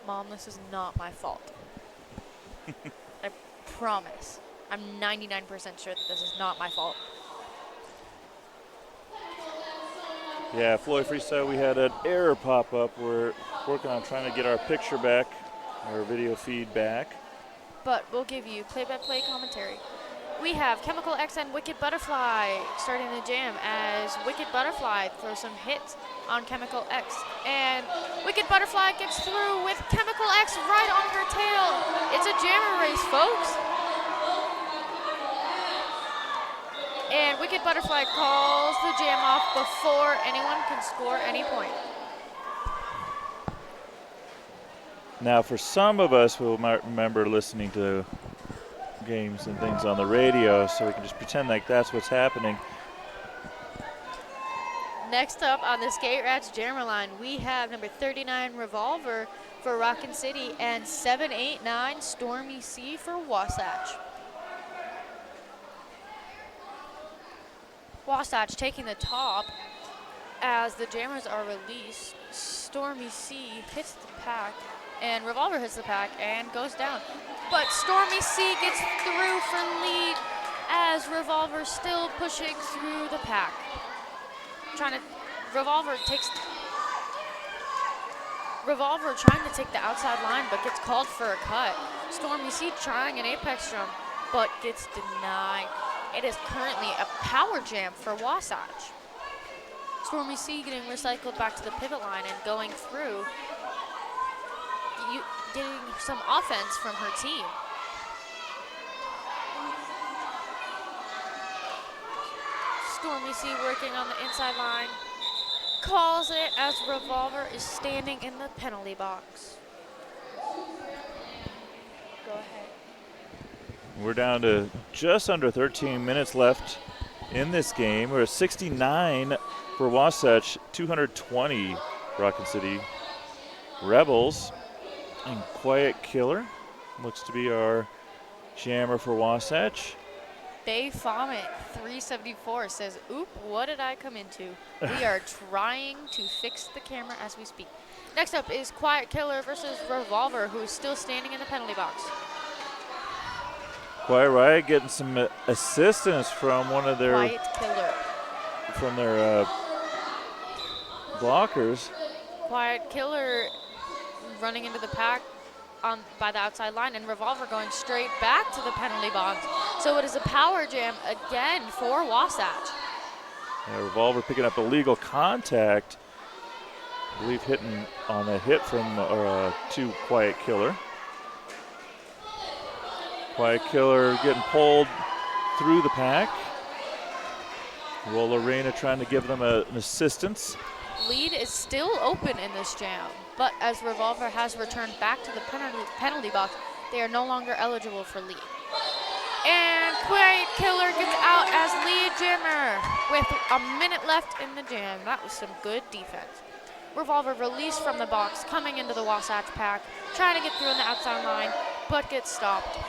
Mom, this is not my fault. I promise. I'm 99% sure that this is not my fault. Yeah, Floyd Freestyle, we had an error pop up. We're working on trying to get our picture back, our video feed back. But we'll give you play-by-play commentary. We have Chemical X and Wicked Butterfly starting the jam as Wicked Butterfly throws some hits on Chemical X. And Wicked Butterfly gets through with Chemical X right on her tail. It's a jammer race, folks. And Wicked Butterfly calls the jam off before anyone can score any point. Now, for some of us who might remember listening to games and things on the radio, so we can just pretend like that's what's happening. Next up on the Skate Rats Jammer line, we have number 39 Revolver for Rockin City and 789 Stormy C for Wasatch. Wasatch taking the top as the jammers are released. Stormy C hits the pack, and Revolver hits the pack and goes down. But Stormy C gets through for lead as Revolver still pushing through the pack. Revolver trying to take the outside line, but gets called for a cut. Stormy C trying an apex jump, but gets denied. It is currently a power jam for Wasatch. Stormy C getting recycled back to the pivot line and going through, getting some offense from her team. Stormy C working on the inside line, calls it as Revolver is standing in the penalty box. Go ahead. We're down to just under 13 minutes left in this game. We're at 69 for Wasatch, 220 Rockin City Rebels. And Quiet Killer looks to be our jammer for Wasatch. Bay Vomit 374 says, "Oop, what did I come into?" We are trying to fix the camera as we speak. Next up is Quiet Killer versus Revolver, who is still standing in the penalty box. Quiet Riot getting some assistance from one of their Quiet Killer. Blockers. Quiet Killer running into the pack by the outside line, and Revolver going straight back to the penalty box. So it is a power jam again for Wasatch. Yeah, Revolver picking up illegal contact. I believe hitting on a hit from to Quiet Killer. Quiet Killer getting pulled through the pack. Roll Arena trying to give them an assistance. Lead is still open in this jam, but as Revolver has returned back to the penalty box, they are no longer eligible for lead. And Quiet Killer gets out as lead jammer with a minute left in the jam. That was some good defense. Revolver released from the box, coming into the Wasatch pack, trying to get through on the outside line, but gets stopped.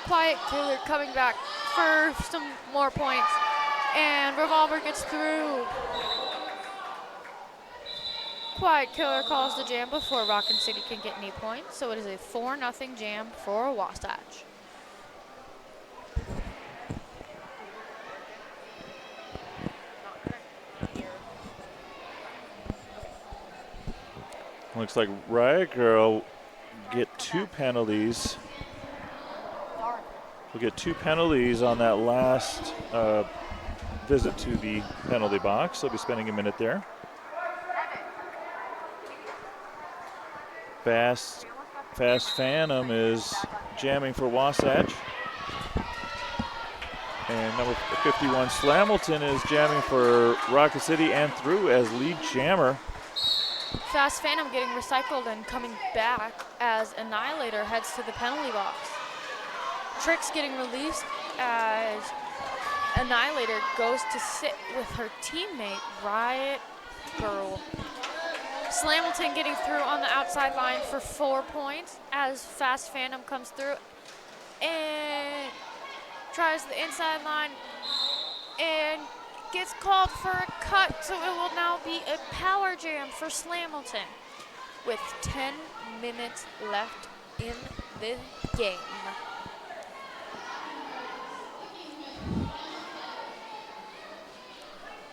Quiet Killer coming back for some more points, and Revolver gets through. Quiet Killer calls the jam before Rockin City can get any points, so it is a 4-0 jam for Wasatch. Looks like Riot Girl get 2 penalties. We'll get 2 penalties on that last visit to the penalty box. They'll be spending a minute there. Fast Phantom is jamming for Wasatch. And number 51, Slamilton, is jamming for Rockin City and through as lead jammer. Fast Phantom getting recycled and coming back as Annihilator heads to the penalty box. Trix getting released as Annihilator goes to sit with her teammate, Riot Girl. Slamilton getting through on the outside line for 4 points as Fast Phantom comes through and tries the inside line and gets called for a cut, so it will now be a power jam for Slamilton with 10 minutes left in the game.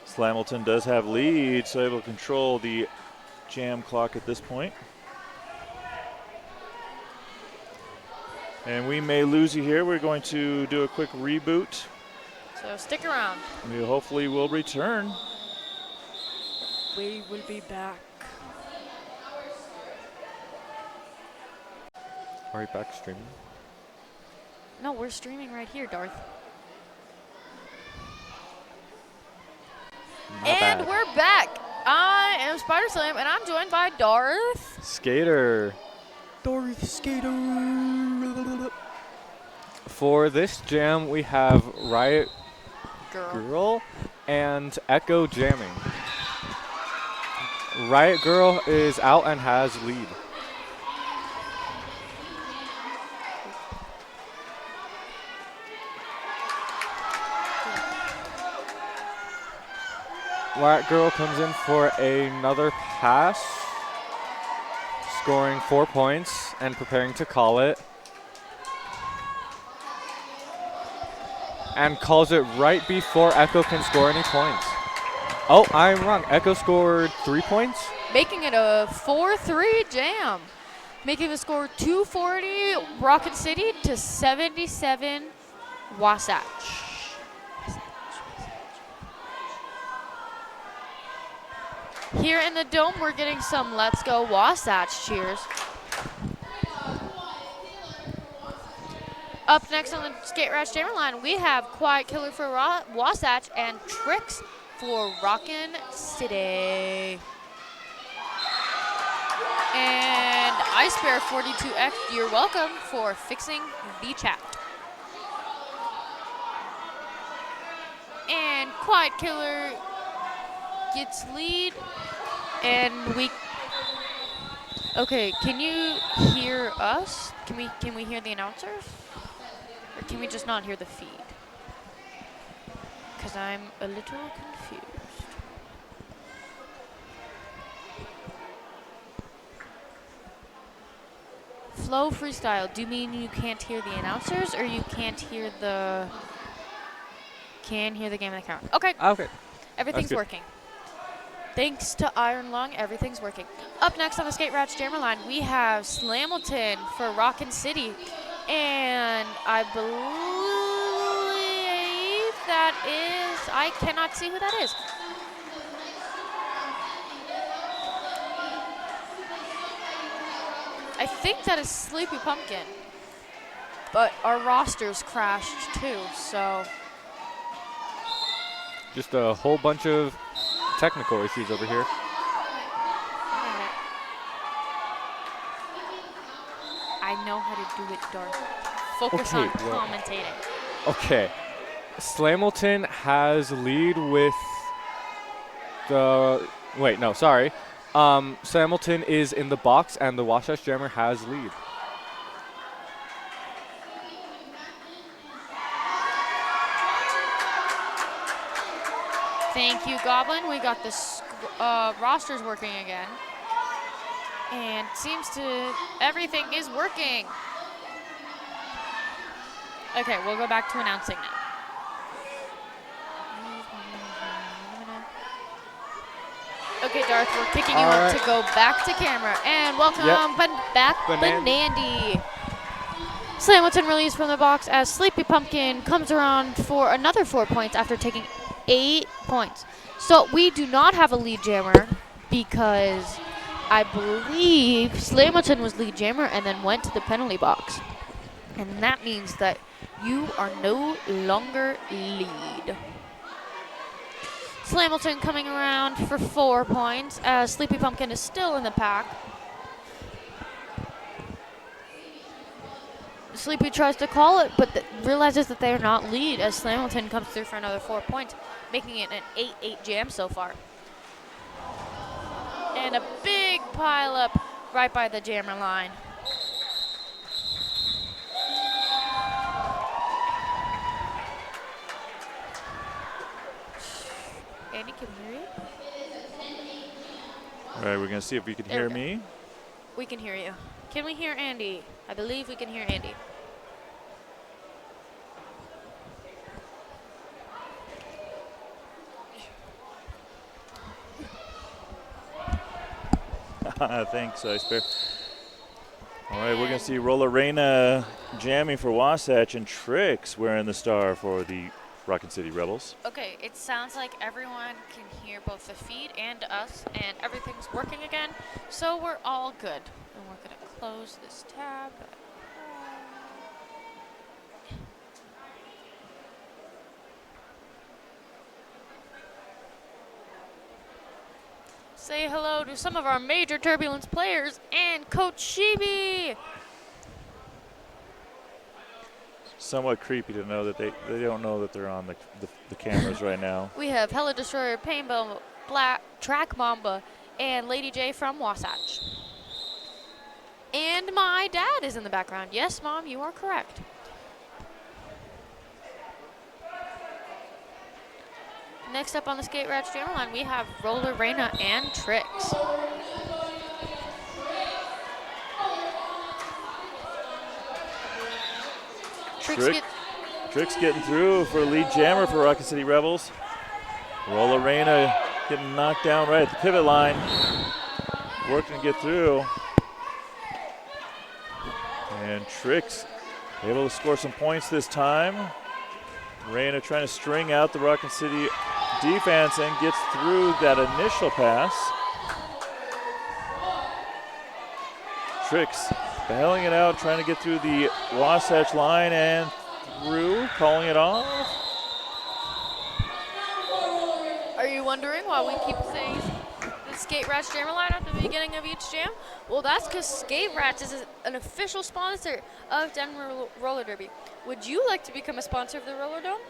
Slamilton does have lead, so able to control the jam clock at this point. And we may lose you here. We're going to do a quick reboot. So stick around. We hopefully will return. We will be back. Are you back streaming? No, we're streaming right here, Darth. And we're back. I am Spider Slam, and I'm joined by Darth. Skater. Darth Skater. For this jam, we have Riot Girl and Echo jamming. Riot Girl is out and has lead. Riot Girl comes in for another pass, scoring 4 points and preparing to call it. And calls it right before Echo can score any points. Oh, I'm wrong. Echo scored 3 points? Making it a 4-3 jam. Making the score 240 Rockin City to 77 Wasatch. Here in the dome, we're getting some Let's Go Wasatch cheers. Up next on the Skate Rats Jammer line, we have Quiet Killer for Wasatch and Trix for Rockin City. And Ice Bear 42X, you're welcome for fixing the chat. And Quiet Killer gets lead, and we. Okay, can you hear us? Can we hear the announcers, or can we just not hear the feed? Because I'm a little confused. Flow freestyle. Do you mean you can't hear the announcers, or you can't hear the? Can hear the game in the camera. Okay. Okay. Everything's working. Thanks to Iron Lung, everything's working. Up next on the Skate Rats Jammer line, we have Slamilton for Rockin City. And I believe that is, I cannot see who that is. I think that is Sleepy Pumpkin. But our rosters crashed too, so. Just a whole bunch of technical issues over here. I know how to do it, Darth. Focus on commentating. Okay. Slamilton has lead with the... Wait, no, sorry. Slamilton is in the box, and the Wasatch Jammer has lead. Thank you, Goblin. We got the rosters working again. And seems to, everything is working. Okay, we'll go back to announcing now. Okay, Darth, we're kicking you up to go back to camera. And welcome back, Banandy. Slamilton released from the box as Sleepy Pumpkin comes around for another 4 points after taking 8 points. So we do not have a lead jammer because I believe Slamilton was lead jammer and then went to the penalty box. And that means that you are no longer lead. Slamilton coming around for 4 points as Sleepy Pumpkin is still in the pack. Sleepy tries to call it, but realizes that they are not lead as Slamilton comes through for another 4 points, making it an 8-8 jam so far. And a big pile up right by the jammer line. Andy, can we hear you? All right, we're going to see if you can hear me. We can hear you. Can we hear Andy? I believe we can hear Andy. Thanks, Ice Bear. All right, we're going to see Rollerena jamming for Wasatch and Trix wearing the star for the Rockin City Rebels. Okay, it sounds like everyone can hear both the feed and us, and everything's working again, so we're all good. And we're going to close this tab. Say hello to some of our major Turbulence players and Coach Shibi. Somewhat creepy to know that they don't know that they're on the cameras right now. We have Hella Destroyer, Painbow, Black, Track Mamba, and Lady J from Wasatch. And my dad is in the background. Yes, Mom, you are correct. Next up on the Skate Rats Jammer line, we have Rollerena and Trix. Trix getting through for lead jammer for Rockin City Rebels. Rollerena getting knocked down right at the pivot line. Working to get through. And Trix able to score some points this time. Reina trying to string out the Rockin City defense and gets through that initial pass. Trix battling it out, trying to get through the Wasatch line and through, calling it off. Are you wondering why we keep saying the Skate Rats Jammer line at the beginning of each jam? Well, that's because Skate Rats is an official sponsor of Denver Roller Derby. Would you like to become a sponsor of the Roller Dome?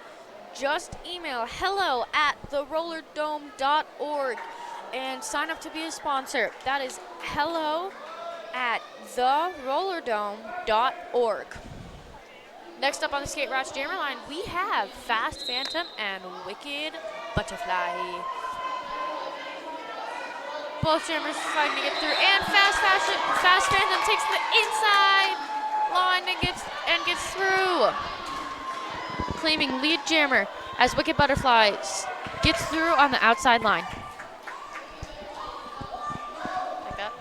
Just email hello@therollerdome.org and sign up to be a sponsor. That is hello@therollerdome.org. Next up on the Skate Rats Jammer line, we have Fast Phantom and Wicked Butterfly. Both jammers fighting to get through, and Fast Phantom takes the inside line and gets through, claiming lead jammer as Wicked Butterfly gets through on the outside line. Like that.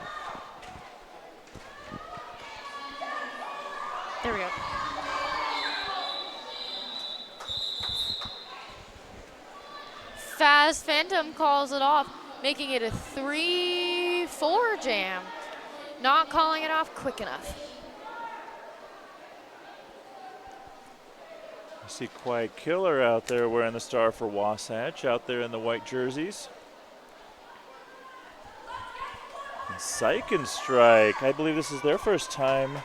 There we go. Fast Phantom calls it off, making it a 3-4 jam. Not calling it off quick enough. I see Quiet Killer out there wearing the star for Wasatch, out there in the white jerseys. And Psych and Strike, I believe this is their first time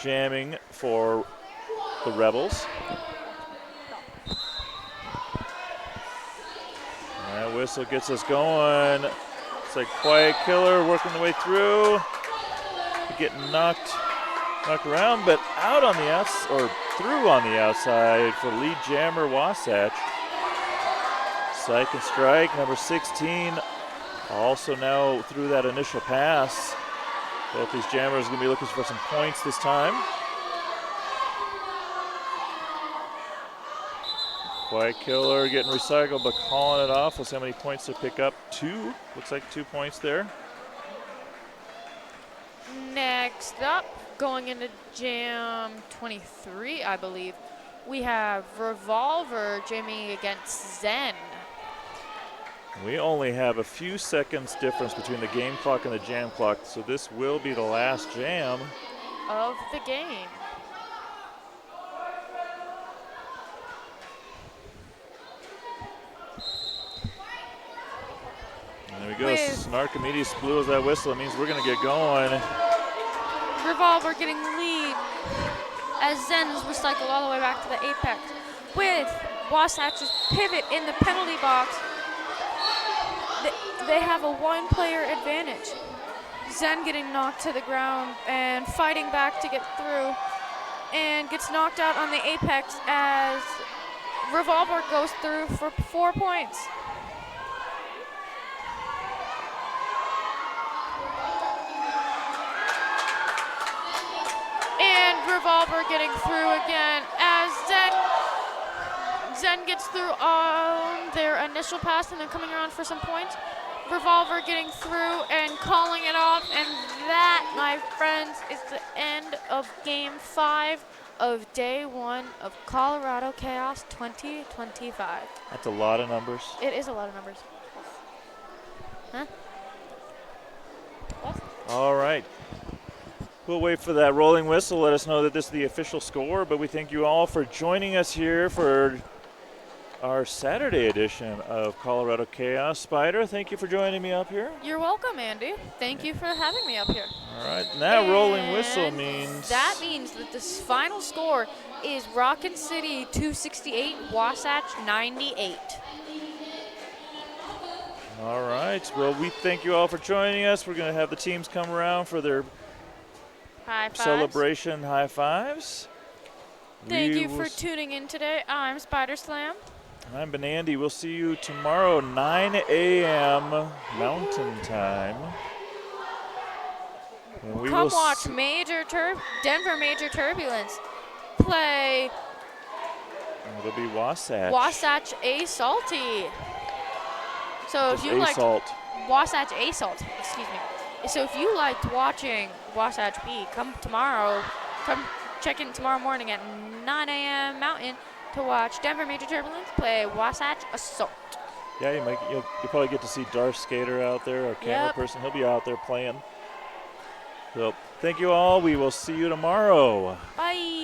jamming for the Rebels. That whistle gets us going. It's like Quiet Killer working the way through. Getting knocked around, but out on the outside, or through on the outside for lead jammer Wasatch. Psych and Strike, number 16, also now through that initial pass. Both these jammers are going to be looking for some points this time. Quiet Killer getting recycled, but calling it off. We'll see how many points they pick up. 2. Looks like 2 points there. Next up, going into jam 23, I believe, we have Revolver jamming against Zen. We only have a few seconds difference between the game clock and the jam clock, so this will be the last jam of the game. There we go. Snarkomedes blew that whistle. It means we're going to get going. Revolver getting the lead as Zen's recycled all the way back to the apex with Wasatch's pivot in the penalty box. They have a one-player advantage. Zen getting knocked to the ground and fighting back to get through and gets knocked out on the apex as Revolver goes through for 4 points. Revolver getting through again as Zen gets through on their initial pass and then coming around for some points. Revolver getting through and calling it off, and that, my friends, is the end of Game 5 of Day 1 of Colorado Chaos 2025. That's a lot of numbers. It is a lot of numbers. Huh? What? All right. We'll wait for that rolling whistle. Let us know that this is the official score, but we thank you all for joining us here for our Saturday edition of Colorado Chaos. Spider, thank you for joining me up here. You're welcome, Andy. Thank you for having me up here. All right, and that rolling whistle means... That means that this final score is Rockin City 268, Wasatch 98. All right, well, we thank you all for joining us. We're going to have the teams come around for their high fives. Celebration high fives. Thank you for tuning in today. I'm Spider Slam. I'm Benandy. We'll see you tomorrow, 9 a.m. Mountain Time. And we Come will watch Denver Major Turbulence play. It'll be Wasatch. Wasatch BSalty. So if you liked Wasatch BSalty, excuse me. So if you liked watching Wasatch B, come check in tomorrow morning at 9 a.m. Mountain to watch Denver Major Turbulence play Wasatch Assault. Yeah, you'll probably get to see Darth Skater out there, our camera person. He'll be out there playing. So thank you all. We will see you tomorrow. Bye.